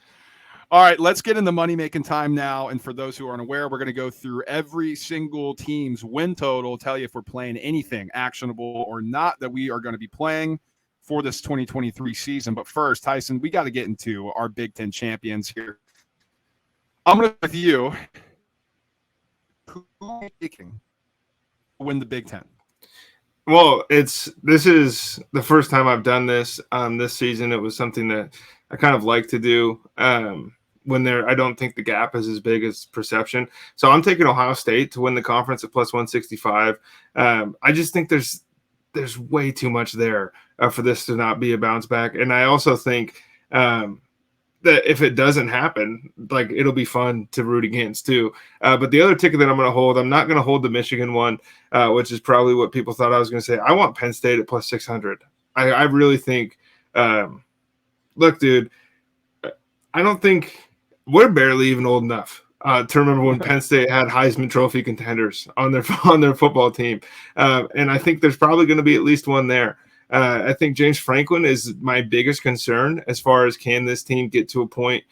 All right, let's get into money making time now. And for those who aren't aware, we're going to go through every single team's win total, tell you if we're playing anything actionable or not that we are going to be playing for this 2023 season. But first, Tyson, we got to get into our Big Ten champions here. I'm going to with you. Who are you picking to win the Big Ten? Well, this is the first time I've done this this season. It was something that I kind of like to do when I don't think the gap is as big as perception. So I'm taking Ohio State to win the conference at plus 165. I just think there's way too much there for this to not be a bounce back. And I also think that if it doesn't happen, like it'll be fun to root against too. But the other ticket that I'm going to hold, I'm not going to hold the Michigan one, which is probably what people thought I was going to say. I want Penn State at plus 600. I really think, look, dude, I don't think we're barely even old enough to remember when Penn State had Heisman Trophy contenders on their football team. And I think there's probably going to be at least one there. I think James Franklin is my biggest concern as far as can this team get to a point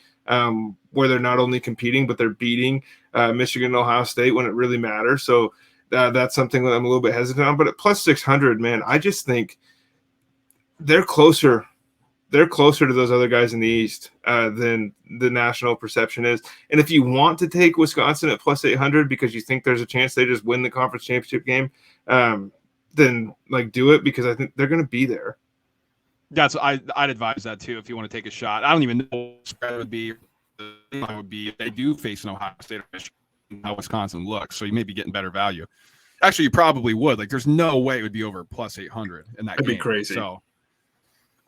where they're not only competing, but they're beating Michigan and Ohio State when it really matters. So that's something that I'm a little bit hesitant on. But at plus 600, man, I just think they're closer. They're closer to those other guys in the East than the national perception is. And if you want to take Wisconsin at plus 800 because you think there's a chance they just win the conference championship game, then like do it because I think they're going to be there. I'd advise that too if you want to take a shot. I don't even know what spread would be if they do face an Ohio State or Michigan, how Wisconsin looks. So you may be getting better value. Actually, you probably would. Like, there's no way it would be over plus 800 in that game. That'd be crazy. So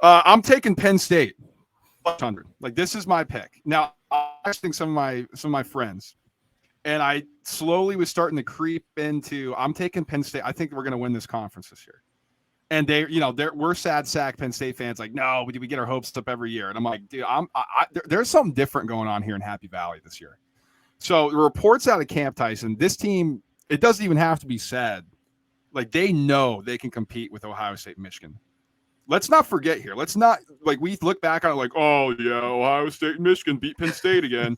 I'm taking Penn State plus 100. Like, this is my pick. Now, I was asking some of my friends, and I slowly was starting to creep into I'm taking Penn State. I think we're going to win this conference this year. And we're sad sack Penn State fans. Like, no, we get our hopes up every year. And I'm like, dude, there's something different going on here in Happy Valley this year. So the reports out of Camp Tyson, this team, it doesn't even have to be said. Like, they know they can compete with Ohio State and Michigan. Let's not forget here. Let's not, like, we look back on it like, oh, yeah, Ohio State and Michigan beat Penn State again.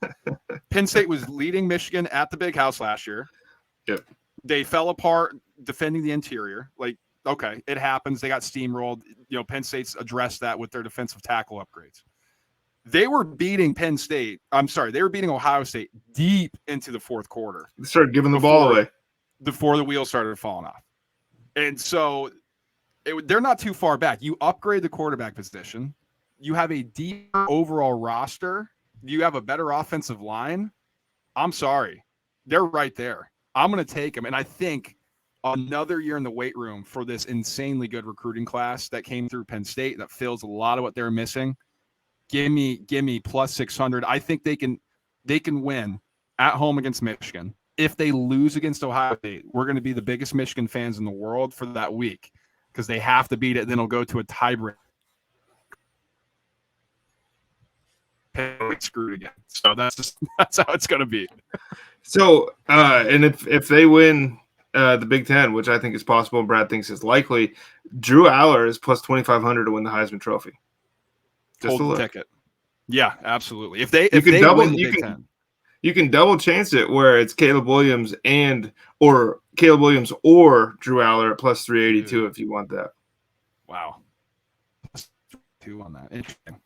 Penn State was leading Michigan at the Big House last year. Yep. They fell apart defending the interior. Like, okay, it happens. They got steamrolled. Penn State's addressed that with their defensive tackle upgrades. They were beating they were beating Ohio State deep into the fourth quarter. They started giving the ball away. Before the wheels started falling off. And so they're not too far back. You upgrade the quarterback position. You have a deeper overall roster. You have a better offensive line. I'm sorry. They're right there. I'm going to take them. And I think another year in the weight room for this insanely good recruiting class that came through Penn State that fills a lot of what they're missing. Give me plus 600. I think they can win at home against Michigan. If they lose against Ohio State, we're going to be the biggest Michigan fans in the world for that week because they have to beat it. Then it'll go to a tiebreak. Screwed again. So that's how it's going to be. So, and if they win the Big Ten, which I think is possible, and Brad thinks is likely, Drew Aller is plus 2,500 to win the Heisman Trophy. Just hold the ticket. Yeah, absolutely. If they win the Big Ten. You can double chance it where it's Caleb Williams or Drew Aller at plus 382 if you want that. Wow. Plus 2 on that. Interesting.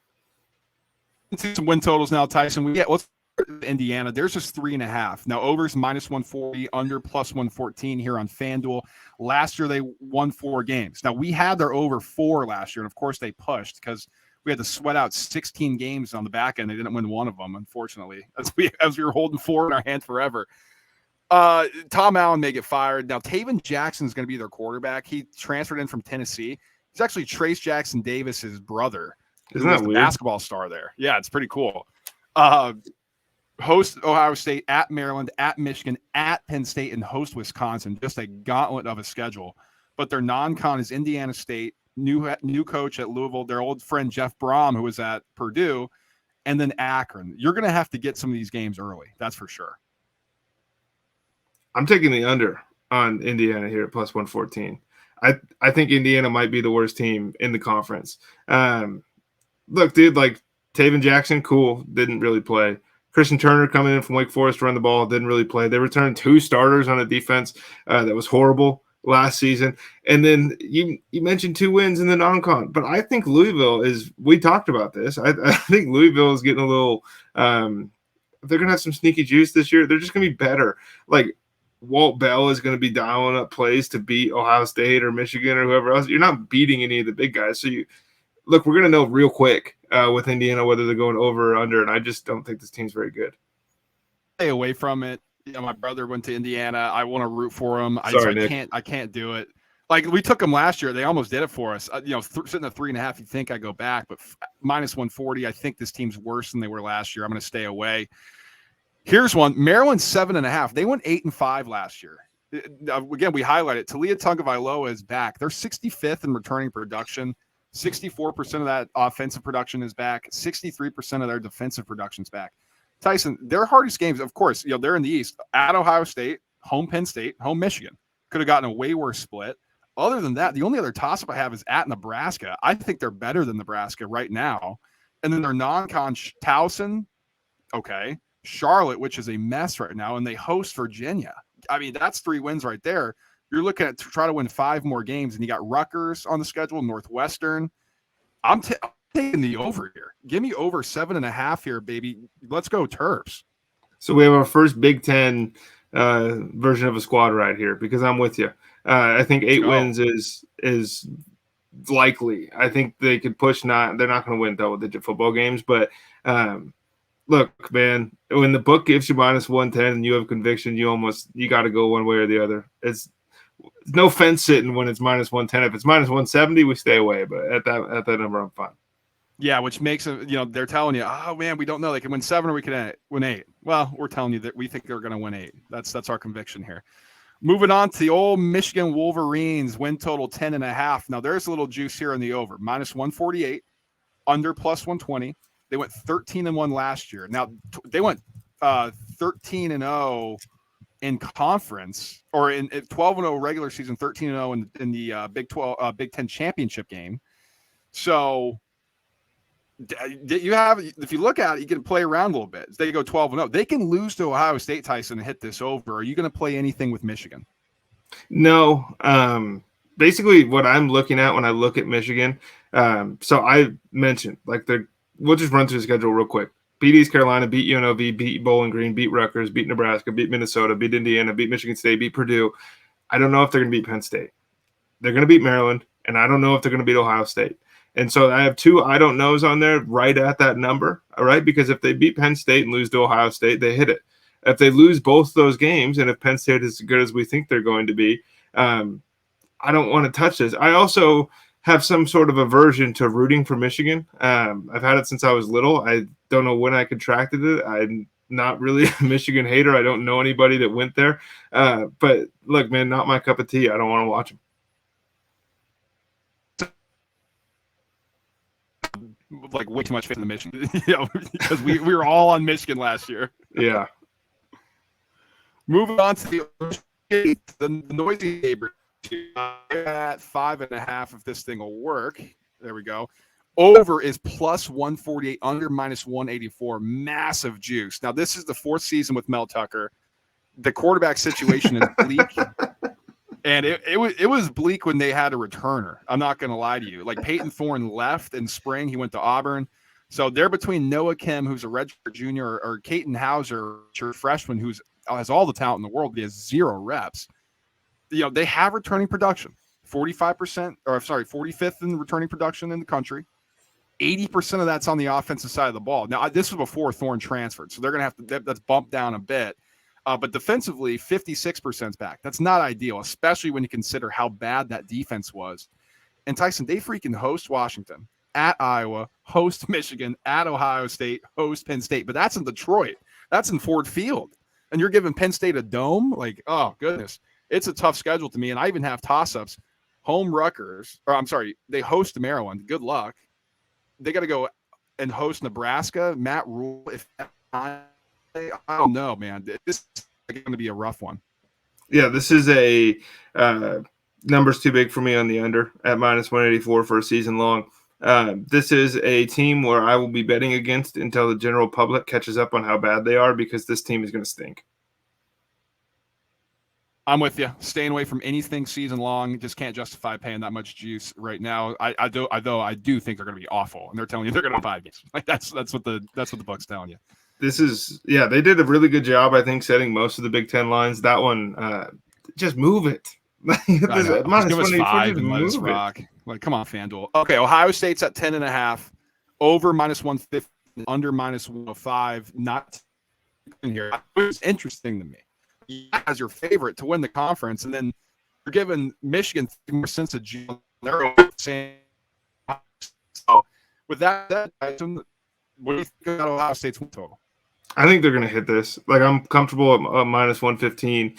Into some win totals now, Tyson. Let's start with Indiana. There's just 3.5. Now, overs minus 140, under plus 114 here on FanDuel. Last year, they won 4 games. Now, we had their over 4 last year, and of course, they pushed because we had to sweat out 16 games on the back end. They didn't win one of them, unfortunately, as we were holding 4 in our hand forever. Tom Allen may get fired. Now, Taven Jackson is going to be their quarterback. He transferred in from Tennessee. He's actually Trace Jackson Davis's brother. Isn't that the weird? Basketball star there. Yeah, it's pretty cool. Host Ohio State, at Maryland, at Michigan, at Penn State, and host Wisconsin. Just a gauntlet of a schedule but their non-con is Indiana State, new coach at Louisville, their old friend Jeff Brom, who was at Purdue, and then Akron. You're going to have to get some of these games early. That's for sure. I'm taking the under on Indiana here at plus 114. I think Indiana might be the worst team in the conference. Look, dude, like Taven Jackson, cool, didn't really play. Christian Turner coming in from Wake Forest to run the ball, didn't really play. They returned 2 starters on a defense that was horrible last season. And then you mentioned 2 wins in the non-con. But I think Louisville is – we talked about this. I think Louisville is getting a little they're going to have some sneaky juice this year. They're just going to be better. Like Walt Bell is going to be dialing up plays to beat Ohio State or Michigan or whoever else. You're not beating any of the big guys. So look, we're going to know real quick with Indiana whether they're going over or under, and I just don't think this team's very good. Stay away from it. My brother went to Indiana. I want to root for him. I can't do it. Like we took them last year. They almost did it for us. Sitting at 3.5, you think I go back, but minus 140. I think this team's worse than they were last year. I'm going to stay away. Here's one. Maryland 7.5. They went 8-5 last year. Again, we highlighted Talia Tagovailoa is back. They're 65th in returning production. 64% of that offensive production is back. 63% of their defensive production is back. Tyson, their hardest games, of course, they're in the East. At Ohio State, home Penn State, home Michigan. Could have gotten a way worse split. Other than that, the only other toss-up I have is at Nebraska. I think they're better than Nebraska right now. And then their non-con, Towson, okay. Charlotte, which is a mess right now, and they host Virginia. I mean, that's 3 wins right there. You're looking at to try to win 5 more games, and you got Rutgers on the schedule, Northwestern. I'm taking the over here. Give me over 7.5 here, baby. Let's go Terps. So we have our first Big Ten version of a squad right here because I'm with you. I think 8 wins is likely. I think they could push. They're not going to win double-digit football games, but look, man, when the book gives you minus 110 and you have conviction, you got to go one way or the other. It's no fence sitting when it's minus 110. If it's minus 170, we stay away. But at that number, I'm fine. Yeah, which makes it, they're telling you, oh man, we don't know. They can win 7 or we can win 8. Well, we're telling you that we think they're going to win 8. That's our conviction here. Moving on to the old Michigan Wolverines, win total 10.5. Now there's a little juice here in the over, minus 148, under plus 120. They went 13-1 last year. Now they went 13-0 in conference, or in 12-0 regular season, 13-0 in the Big Ten championship game. So you have, if you look at it, you can play around a little bit. They go 12-0. They can lose to Ohio State, Tyson, and hit this over. Are you going to play anything with Michigan? No. Basically, what I'm looking at when I look at Michigan, so I mentioned we'll just run through the schedule real quick. Beat East Carolina, beat UNLV, beat Bowling Green, beat Rutgers, beat Nebraska, beat Minnesota, beat Indiana, beat Michigan State, beat Purdue. I don't know if they're going to beat Penn State. They're going to beat Maryland, and I don't know if they're going to beat Ohio State. And so I have 2 I don't knows on there right at that number, all right? Because if they beat Penn State and lose to Ohio State, they hit it. If they lose both those games, and if Penn State is as good as we think they're going to be, I don't want to touch this. I also have some sort of aversion to rooting for Michigan. I've had it since I was little. I don't know when I contracted it. I'm not really a Michigan hater. I don't know anybody that went there. But look, man, not my cup of tea. I don't want to watch them. Like way too much faith in the Michigan, because we were all on Michigan last year. Yeah. Moving on to the noisy neighbor at 5.5. If this thing will work, there we go. Over is plus 148, under minus 184. Massive juice. Now this is the 4th season with Mel Tucker. The quarterback situation is bleak. And it was bleak when they had a returner. I'm not going to lie to you. Like Peyton Thorne left in spring. He went to Auburn. So they're between Noah Kim, who's a redshirt junior, or Caton Hauser, a freshman, who has all the talent in the world, but he has 0 reps. They have returning production. 45% in returning production in the country. 80% of that's on the offensive side of the ball. Now, this was before Thorne transferred, so they're going to have to – that's bumped down a bit. But defensively, 56% is back. That's not ideal, especially when you consider how bad that defense was. And Tyson, they freaking host Washington, at Iowa, host Michigan, at Ohio State, host Penn State. But that's in Detroit. That's in Ford Field. And you're giving Penn State a dome? Like, oh, goodness. It's a tough schedule to me. And I even have toss-ups. home Rutgers, or I'm sorry, they host Maryland. Good luck. They got to go and host Nebraska. Matt Rule, if I don't know, man. This is going to be a rough one. Yeah, this is a number's too big for me on the under at minus 184 for a season long. This is a team where I will be betting against until the general public catches up on how bad they are, because this team is going to stink. I'm with you. Staying away from anything season long. Just can't justify paying that much juice right now. I do think they're going to be awful, and they're telling you they're going to win 5 games. Like that's what the book's telling you. This is they did a really good job, I think, setting most of the Big Ten lines. That one, just move it. Just give us 5 and let us rock. Like, come on, FanDuel. Okay, Ohio State's at 10.5, over minus 150, under minus 105. Not in here. It was interesting to me. As your favorite to win the conference, and then you're giving Michigan more sense of June. They're saying, so with that said, what do you think about Ohio State's win total? I think they're going to hit this. Like, I'm comfortable at minus 115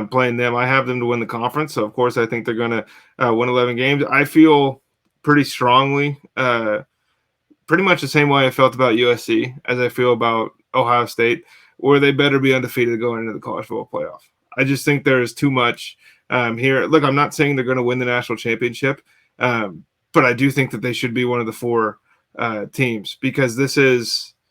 playing them. I have them to win the conference, so of course I think they're going to win 11 games. I feel pretty strongly, pretty much the same way I felt about USC as I feel about Ohio State, where they better be undefeated going into the college football playoff. I just think there's too much here. Look, I'm not saying they're going to win the national championship, but I do think that they should be one of the 4 teams, because this is –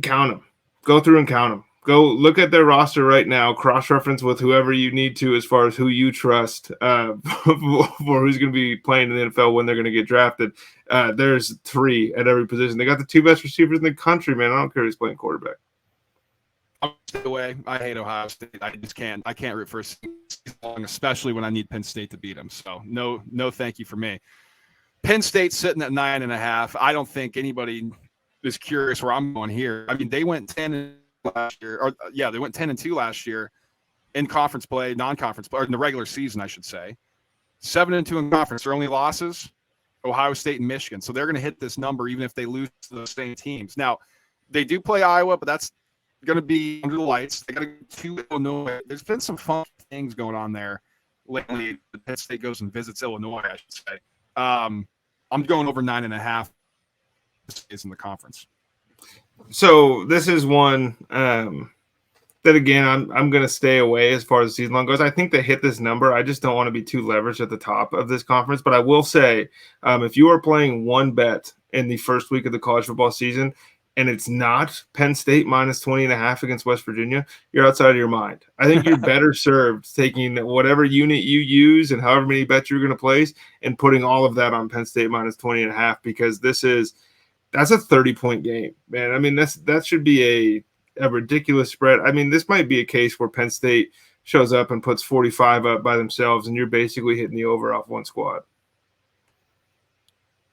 count them. Go through and count them. Go look at their roster right now, cross-reference with whoever you need to as far as who you trust for who's going to be playing in the NFL when they're going to get drafted. There's 3 at every position. They got the 2 best receivers in the country, man. I don't care who's playing quarterback. I'm stay away. I hate Ohio State. I just can't. I can't root for a season long, especially when I need Penn State to beat them. So no, thank you for me. Penn State's sitting at 9.5. I don't think anybody is curious where I'm going here. I mean, they went 10 last year, or they went 10-2 last year in conference play, non-conference play, or in the regular season, I should say. 7-2 in conference. Their only losses, Ohio State and Michigan. So they're going to hit this number even if they lose to those same teams. Now, they do play Iowa, but that's going to be under the lights. They got to go to Illinois. There's been some fun things going on there lately. Penn State goes and visits Illinois, I should say. I'm going over 9.5. Is in the conference. So this is one that, again, I'm going to stay away as far as the season long goes. I think they hit this number. I just don't want to be too leveraged at the top of this conference. But I will say, if you are playing one bet in the first week of the college football season and it's not Penn State minus 20.5 against West Virginia, you're outside of your mind. I think you're better served taking whatever unit you use and however many bets you're going to place and putting all of that on Penn State minus 20.5, because that's a 30-point game, man. I mean, that should be a ridiculous spread. I mean, this might be a case where Penn State shows up and puts 45 up by themselves, and you're basically hitting the over off one squad.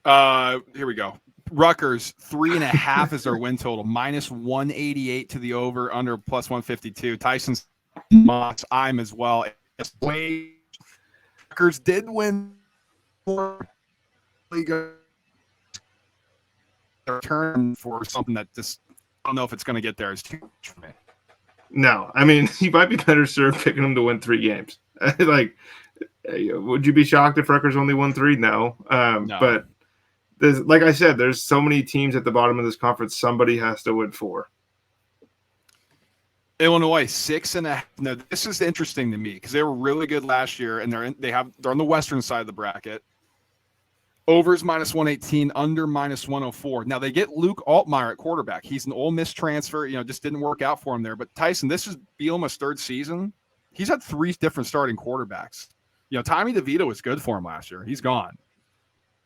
Here we go. Rutgers, 3.5 is their win total, minus 188 to the over, under plus 152. Tyson's Moss, I'm as well. Rutgers did win. Return for something that just I don't know if it's going to get there. Is too much for me. No, I mean, you might be better served picking them to win 3 games. Like, would you be shocked if Rutgers only won 3? No. No. But like I said, there's so many teams at the bottom of this conference. Somebody has to win 4. Illinois 6.5. Now this is interesting to me because they were really good last year, and they're on the western side of the bracket. Overs minus 118, under minus 104. Now they get Luke Altmaier at quarterback. He's an Ole Miss transfer. Just didn't work out for him there. But Tyson, this is Bielema's 3rd season. He's had 3 different starting quarterbacks. Tommy DeVito was good for him last year. He's gone.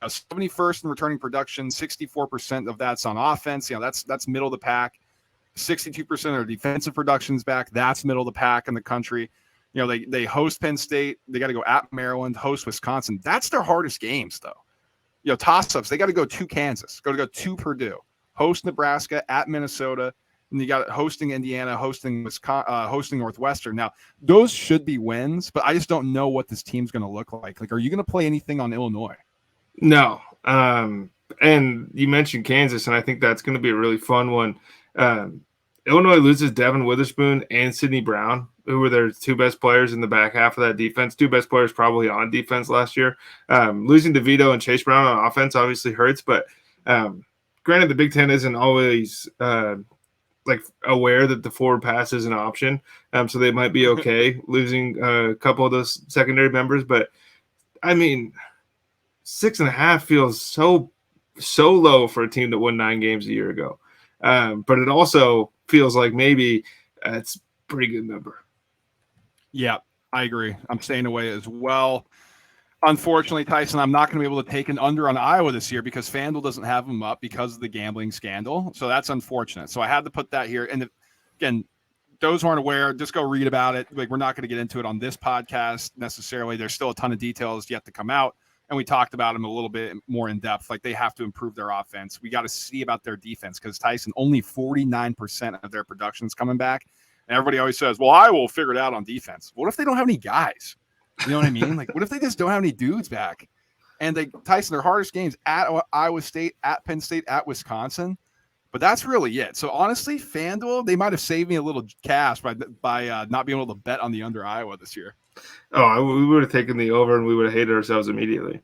71st in returning production, 64% of that's on offense. That's middle of the pack. 62% of defensive production's back. That's middle of the pack in the country. They host Penn State. They got to go at Maryland, host Wisconsin. That's their hardest games, though. Toss-ups, they got to go to Kansas, go to Purdue, host Nebraska, at Minnesota, and you got hosting Indiana, hosting Wisconsin, hosting Northwestern. Now, those should be wins, but I just don't know what this team's going to look like. Like, are you going to play anything on Illinois? No. And you mentioned Kansas, and I think that's going to be a really fun one. Illinois loses Devin Witherspoon and Sidney Brown who were their two best players in the back half of that defense. Two best players probably on defense last year. Losing DeVito and Chase Brown on offense obviously hurts, but granted, the Big Ten isn't always like aware that the forward pass is an option, so they might be okay losing a couple of those secondary members. But I mean, 6.5 feels so low for a team that won 9 games a year ago. But it also feels like maybe it's a pretty good number. Yeah, I agree. I'm staying away as well. Unfortunately, Tyson, I'm not going to be able to take an under on Iowa this year because FanDuel doesn't have them up because of the gambling scandal. So that's unfortunate. So I had to put that here. And again, those who aren't aware, just go read about it. Like, we're not going to get into it on this podcast necessarily. There's still a ton of details yet to come out. And we talked about them a little bit more in depth. Like, they have to improve their offense. We got to see about their defense because, Tyson, only 49% of their production's coming back. And everybody always says, well, I will figure it out on defense. What if they don't have any guys? You know what I mean? Like, what if they just don't have any dudes back? And Tyson, their hardest games at Iowa State, at Penn State, at Wisconsin. But that's really it. So honestly, FanDuel, they might have saved me a little cash by not being able to bet on the under Iowa this year. Oh, we would have taken the over and we would have hated ourselves immediately.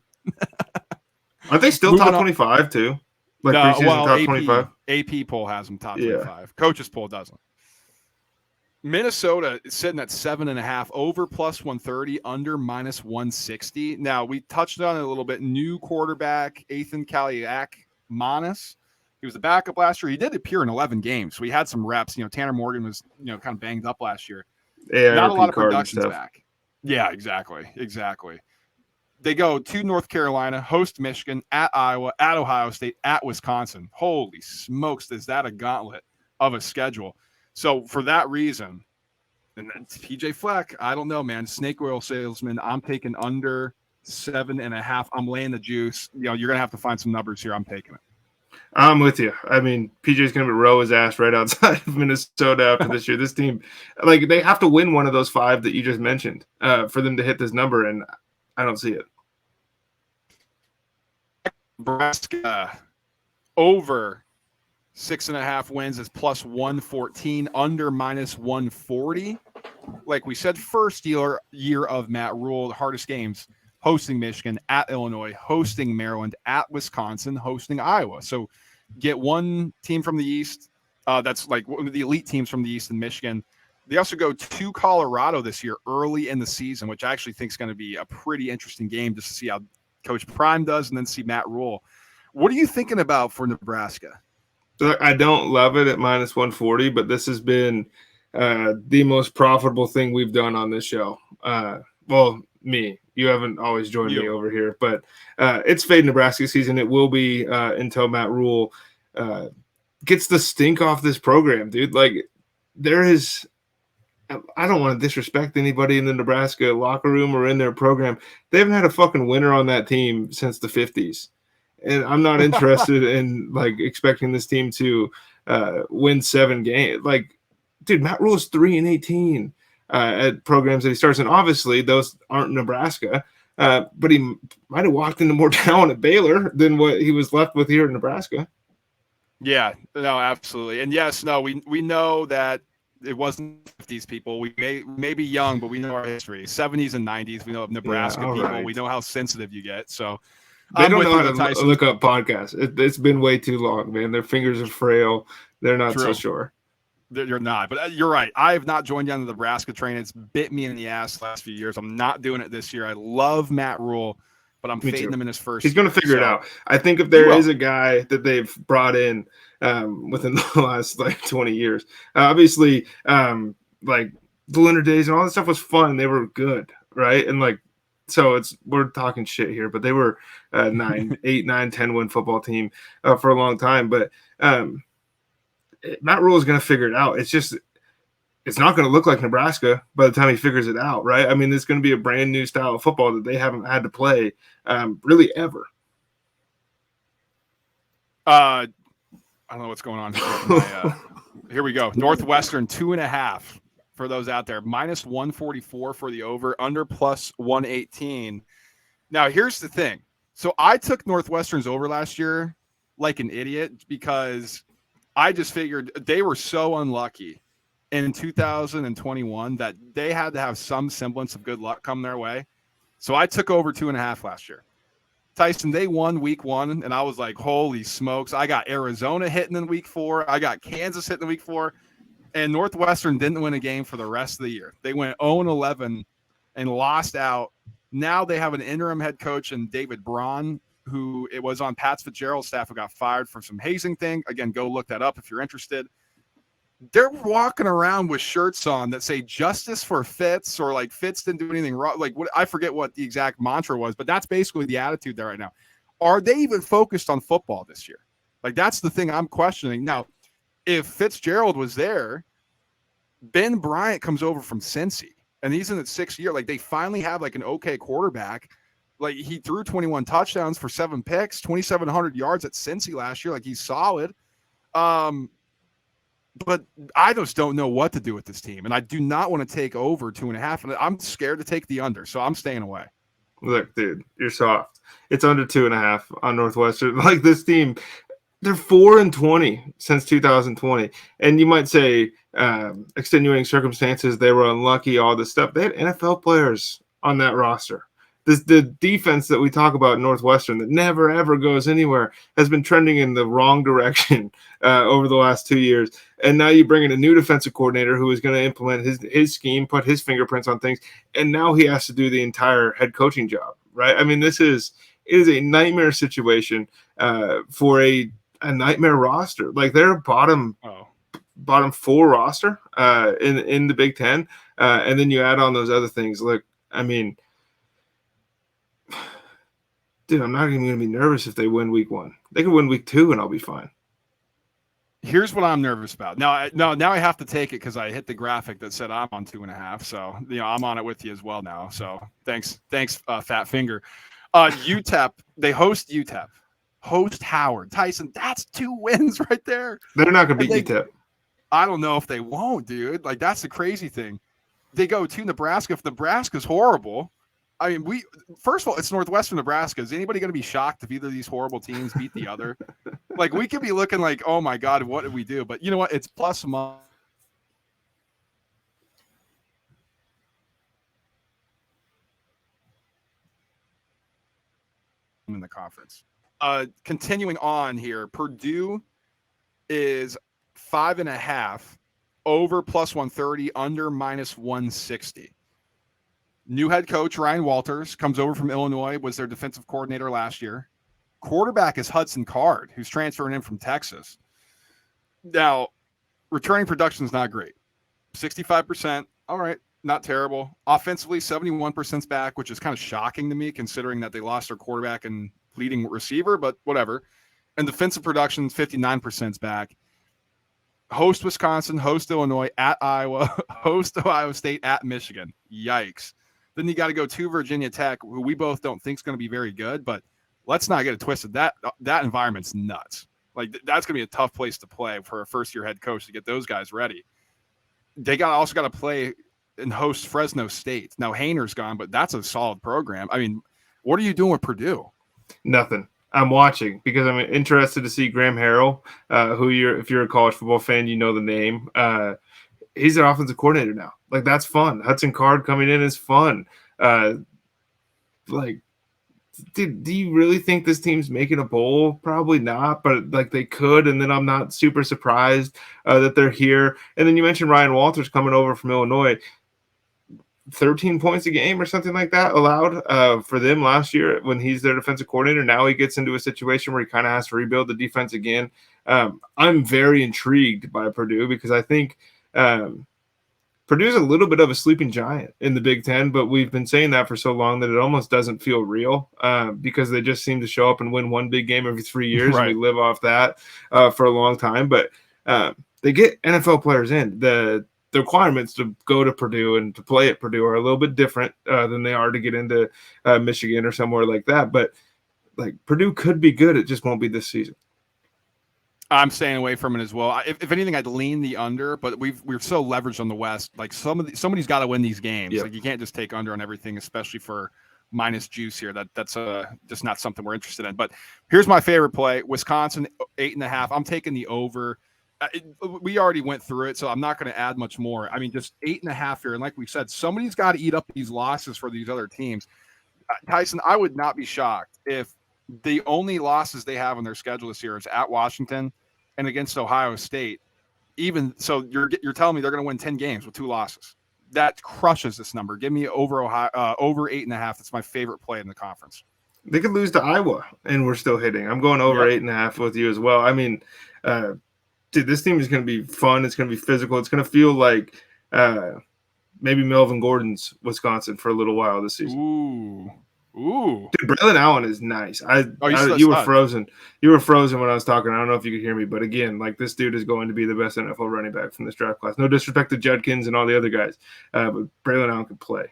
Aren't they still top 25 too? Like preseason top 25? AP poll has them top 25. Coaches poll doesn't. Minnesota is sitting at 7.5, over plus 130, under minus 160. Now, we touched on it a little bit. New quarterback, Ethan Kaliak-Manis. He was the backup last year. He did appear in 11 games, so he had some reps. You know, Tanner Morgan was, kind of banged up last year. Yeah, not a lot of production's back. Yeah, exactly. They go to North Carolina, host Michigan, at Iowa, at Ohio State, at Wisconsin. Holy smokes, is that a gauntlet of a schedule? So for that reason, and then PJ Fleck, I don't know, man. Snake oil salesman, I'm taking under 7.5. I'm laying the juice. You're going to have to find some numbers here. I'm taking it. I'm with you. I mean, PJ's going to row his ass right outside of Minnesota after this year. This team, like, they have to win one of those 5 that you just mentioned for them to hit this number, and I don't see it. Nebraska over 6.5 wins is plus 114, under minus 140. Like we said, first year of Matt Rule, the hardest games, hosting Michigan, at Illinois, hosting Maryland, at Wisconsin, hosting Iowa. So get one team from the East. That's like one of the elite teams from the East in Michigan. They also go to Colorado this year early in the season, which I actually think is going to be a pretty interesting game just to see how Coach Prime does and then see Matt Rule. What are you thinking about for Nebraska? I don't love it at minus 140, but this has been the most profitable thing we've done on this show. Well, me. You haven't always joined me over here, but it's Fade Nebraska season. It will be until Matt Rule gets the stink off this program, dude. Like, there is – I don't want to disrespect anybody in the Nebraska locker room or in their program. They haven't had a fucking winner on that team since the 50s. And I'm not interested in, like, expecting this team to win 7 games. Like, dude, Matt Rule is 3-18 at programs that he starts. And obviously those aren't Nebraska. But he might have walked into more talent at Baylor than what he was left with here in Nebraska. Yeah, no, absolutely. And yes, no, we know that it wasn't 50s people. We may be young, but we know our history. 70s and 90s, we know of Nebraska people. Right. We know how sensitive you get. So they don't know how to look up podcasts. It's been way too long, man. Their fingers are frail. They're not so sure. You're not, but you're right. I have not joined you on the Nebraska train. It's bit me in the ass the last few years. I'm not doing it this year. I love Matt Rule, but I'm fading him in his first. He's going to figure it out. I think if there is a guy that they've brought in within the last 20 years, obviously, like the Leonard days and all that stuff was fun. They were good, right? And so we're talking shit here, but they were 8, 9, 10 win football team for a long time. But Matt Rule is going to figure it out. It's not going to look like Nebraska by the time he figures it out, right? I mean, it's going to be a brand new style of football that they haven't had to play really ever. I don't know what's going on here. Here we go. Northwestern 2.5 for those out there. Minus 144 for the over, under plus 118. Now, here's the thing. So I took Northwestern's over last year like an idiot because I just figured they were so unlucky in 2021 that they had to have some semblance of good luck come their way. So I took over 2.5 last year. Tyson, they won week 1, and I was like, holy smokes. I got Arizona hitting in week 4. I got Kansas hitting in week 4. And Northwestern didn't win a game for the rest of the year. They went 0-11 and lost out. Now they have an interim head coach in David Braun, who it was on Pat Fitzgerald's staff, who got fired for some hazing thing. Again, go look that up if you're interested. They're walking around with shirts on that say justice for Fitz, or like Fitz didn't do anything wrong. Like, what, I forget what the exact mantra was, but that's basically the attitude there right now. Are they even focused on football this year? Like, that's the thing I'm questioning. Now, if Fitzgerald was there, Ben Bryant comes over from Cincy, and he's in his 6th year. Like, they finally have like an okay quarterback. Like, he threw 21 touchdowns for 7 picks, 2,700 yards at Cincy last year. Like, he's solid. But I just don't know what to do with this team, and I do not want to take over 2.5. And I'm scared to take the under, so I'm staying away. Look, dude, you're soft. It's under 2.5 on Northwestern. Like, this team, they're 4-20 since 2020, and you might say extenuating circumstances, they were unlucky, all this stuff. They had NFL players on that roster. The defense that we talk about in Northwestern that never, ever goes anywhere has been trending in the wrong direction over the last 2 years. And now you bring in a new defensive coordinator who is going to implement his scheme, put his fingerprints on things, and now he has to do the entire head coaching job, right? I mean, it is a nightmare situation for a nightmare roster. Like, they're a bottom 4 roster in the Big Ten, and then you add on those other things. Look, I mean, dude, I'm not even going to be nervous if they win week 1. They could win week 2, and I'll be fine. Here's what I'm nervous about. Now I have to take it because I hit the graphic that said I'm on 2.5. So, I'm on it with you as well now. So thanks, Fat Finger. UTEP, they host UTEP. Host Howard. Tyson, that's 2 wins right there. They're not going to beat UTEP. I don't know if they won't, dude. Like, that's the crazy thing. They go to Nebraska. If Nebraska's horrible, I mean, first of all, it's Northwestern Nebraska. Is anybody going to be shocked if either of these horrible teams beat the other? Like, we could be looking like, oh my God, what did we do? But you know what? It's plus money. In the conference. Continuing on here, Purdue is 5.5, over plus 130, under minus 160. New head coach Ryan Walters comes over from Illinois, was their defensive coordinator last year. Quarterback is Hudson Card, who's transferring in from Texas. Now, returning production is not great. 65%, all right, not terrible. Offensively, 71% back, which is kind of shocking to me considering that they lost their quarterback and leading receiver, but whatever. And defensive production, 59% back. Host Wisconsin, host Illinois, at Iowa, host Ohio State, at Michigan. Yikes. Then you got to go to Virginia Tech, who we both don't think is going to be very good, but let's not get it twisted. That environment's nuts. Like, that's going to be a tough place to play for a first-year head coach to get those guys ready. They also got to play and host Fresno State. Now, Hayner's gone, but that's a solid program. I mean, what are you doing with Purdue? Nothing. I'm watching because I'm interested to see Graham Harrell, if you're a college football fan, you know the name. He's an offensive coordinator now. Like, that's fun. Hudson Card coming in is fun. Like, do you really think this team's making a bowl? Probably not, but like, they could. And then I'm not super surprised that they're here. And then you mentioned Ryan Walters coming over from Illinois. 13 points a game or something like that allowed for them last year when he's their defensive coordinator. Now he gets into a situation where he kind of has to rebuild the defense again. I'm very intrigued by Purdue because I think Purdue's a little bit of a sleeping giant in the Big Ten, but we've been saying that for so long that it almost doesn't feel real because they just seem to show up and win one big game every 3 years. Right. And we live off that for a long time, but they get NFL players in. The requirements to go to Purdue and to play at Purdue are a little bit different than they are to get into Michigan or somewhere like that. But like, Purdue could be good. It just won't be this season. I'm staying away from it as well. If anything, I'd lean the under, but we're so leveraged on the West. Like, somebody's got to win these games. Yep. Like, you can't just take under on everything, especially for minus juice here. That's just not something we're interested in. But here's my favorite play: Wisconsin 8.5. I'm taking the over. we already went through it, so I'm not going to add much more. I mean, just 8.5 here. And like we said, somebody's got to eat up these losses for these other teams. Tyson, I would not be shocked if the only losses they have on their schedule this year is at Washington and against Ohio State. Even so, you're telling me they're going to win 10 games with 2 losses. That crushes this number. Give me over 8.5. That's my favorite play in the conference. They could lose to Iowa, and we're still hitting. I'm going over 8.5 with you as well. I mean, dude, this team is going to be fun. It's going to be physical. It's going to feel like maybe Melvin Gordon's Wisconsin for a little while this season. Ooh. Dude, Braylon Allen is nice. You were frozen. You were frozen when I was talking. I don't know if you could hear me, but again, like this dude is going to be the best NFL running back from this draft class. No disrespect to Judkins and all the other guys, but Braylon Allen can play.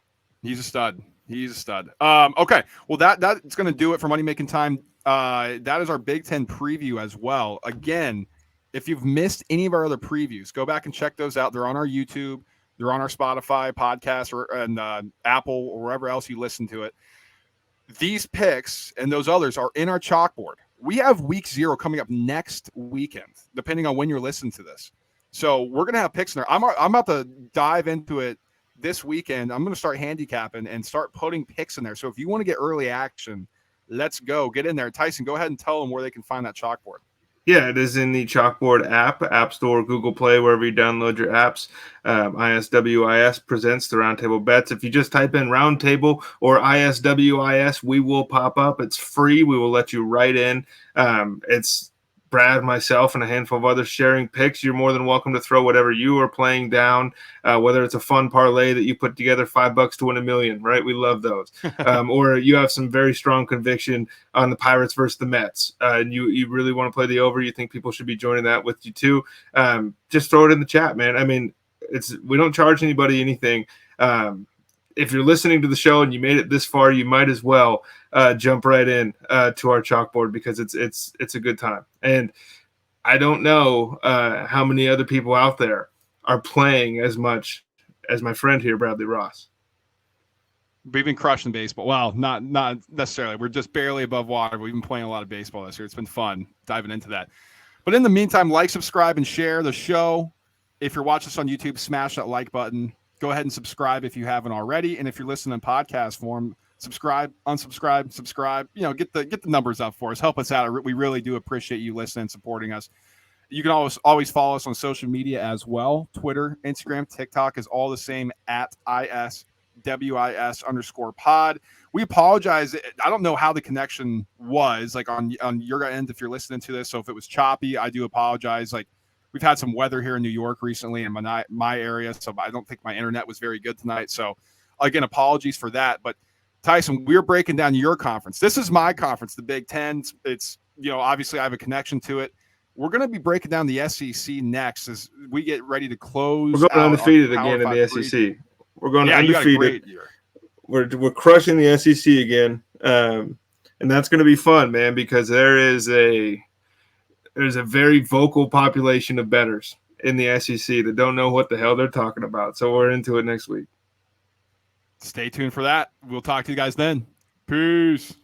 He's a stud. Okay, well that's going to do it for Money Making Time. That is our Big Ten preview as well. Again, if you've missed any of our other previews, go back and check those out. They're on our YouTube. They're on our Spotify podcast and Apple or wherever else you listen to it. These picks and those others are in our chalkboard. We have week 0 coming up next weekend, depending on when you're listening to this. So we're going to have picks in there. I'm about to dive into it this weekend. I'm going to start handicapping and start putting picks in there. So if you want to get early action, let's go. Get in there. Tyson, go ahead and tell them where they can find that chalkboard. Yeah, it is in the Chalkboard App Store, Google Play, wherever you download your apps. ISWIS presents the Roundtable Bets. If you just type in Roundtable or ISWIS, we will pop up. It's free. We will let you write in. It's Brad, myself, and a handful of others sharing picks. You're more than welcome to throw whatever you are playing down, whether it's a fun parlay that you put together, $5 to win $1 million, right? We love those. Or you have some very strong conviction on the Pirates versus the Mets, and you really want to play the over. You think people should be joining that with you too. Just throw it in the chat, man. I mean, we don't charge anybody anything. If you're listening to the show and you made it this far, you might as well jump right in to our chalkboard because it's a good time. And I don't know how many other people out there are playing as much as my friend here, Bradley Ross. We've been crushing baseball. Well, not necessarily. We're just barely above water. We've been playing a lot of baseball this year. It's been fun diving into that. But in the meantime, like, subscribe, and share the show. If you're watching us on YouTube, smash that like button. Go ahead and subscribe if you haven't already. And if you're listening in podcast form, subscribe, unsubscribe, subscribe. Get the numbers up for us. Help us out. We really do appreciate you listening and supporting us. You can always follow us on social media as well. Twitter, Instagram, TikTok is all the same at ISWIS_pod. We apologize. I don't know how the connection was like on your end if you're listening to this. So if it was choppy, I do apologize. Like, we've had some weather here in New York recently in my area, so I don't think my internet was very good tonight. So, again, apologies for that. But, Tyson, we're breaking down your conference. This is my conference, the Big Ten. It's obviously I have a connection to it. We're going to be breaking down the SEC next as we get ready to close. We're going undefeated again in the SEC. We're going undefeated. We're crushing the SEC again, and that's going to be fun, man, because there's a very vocal population of bettors in the SEC that don't know what the hell they're talking about. So we're into it next week. Stay tuned for that. We'll talk to you guys then. Peace.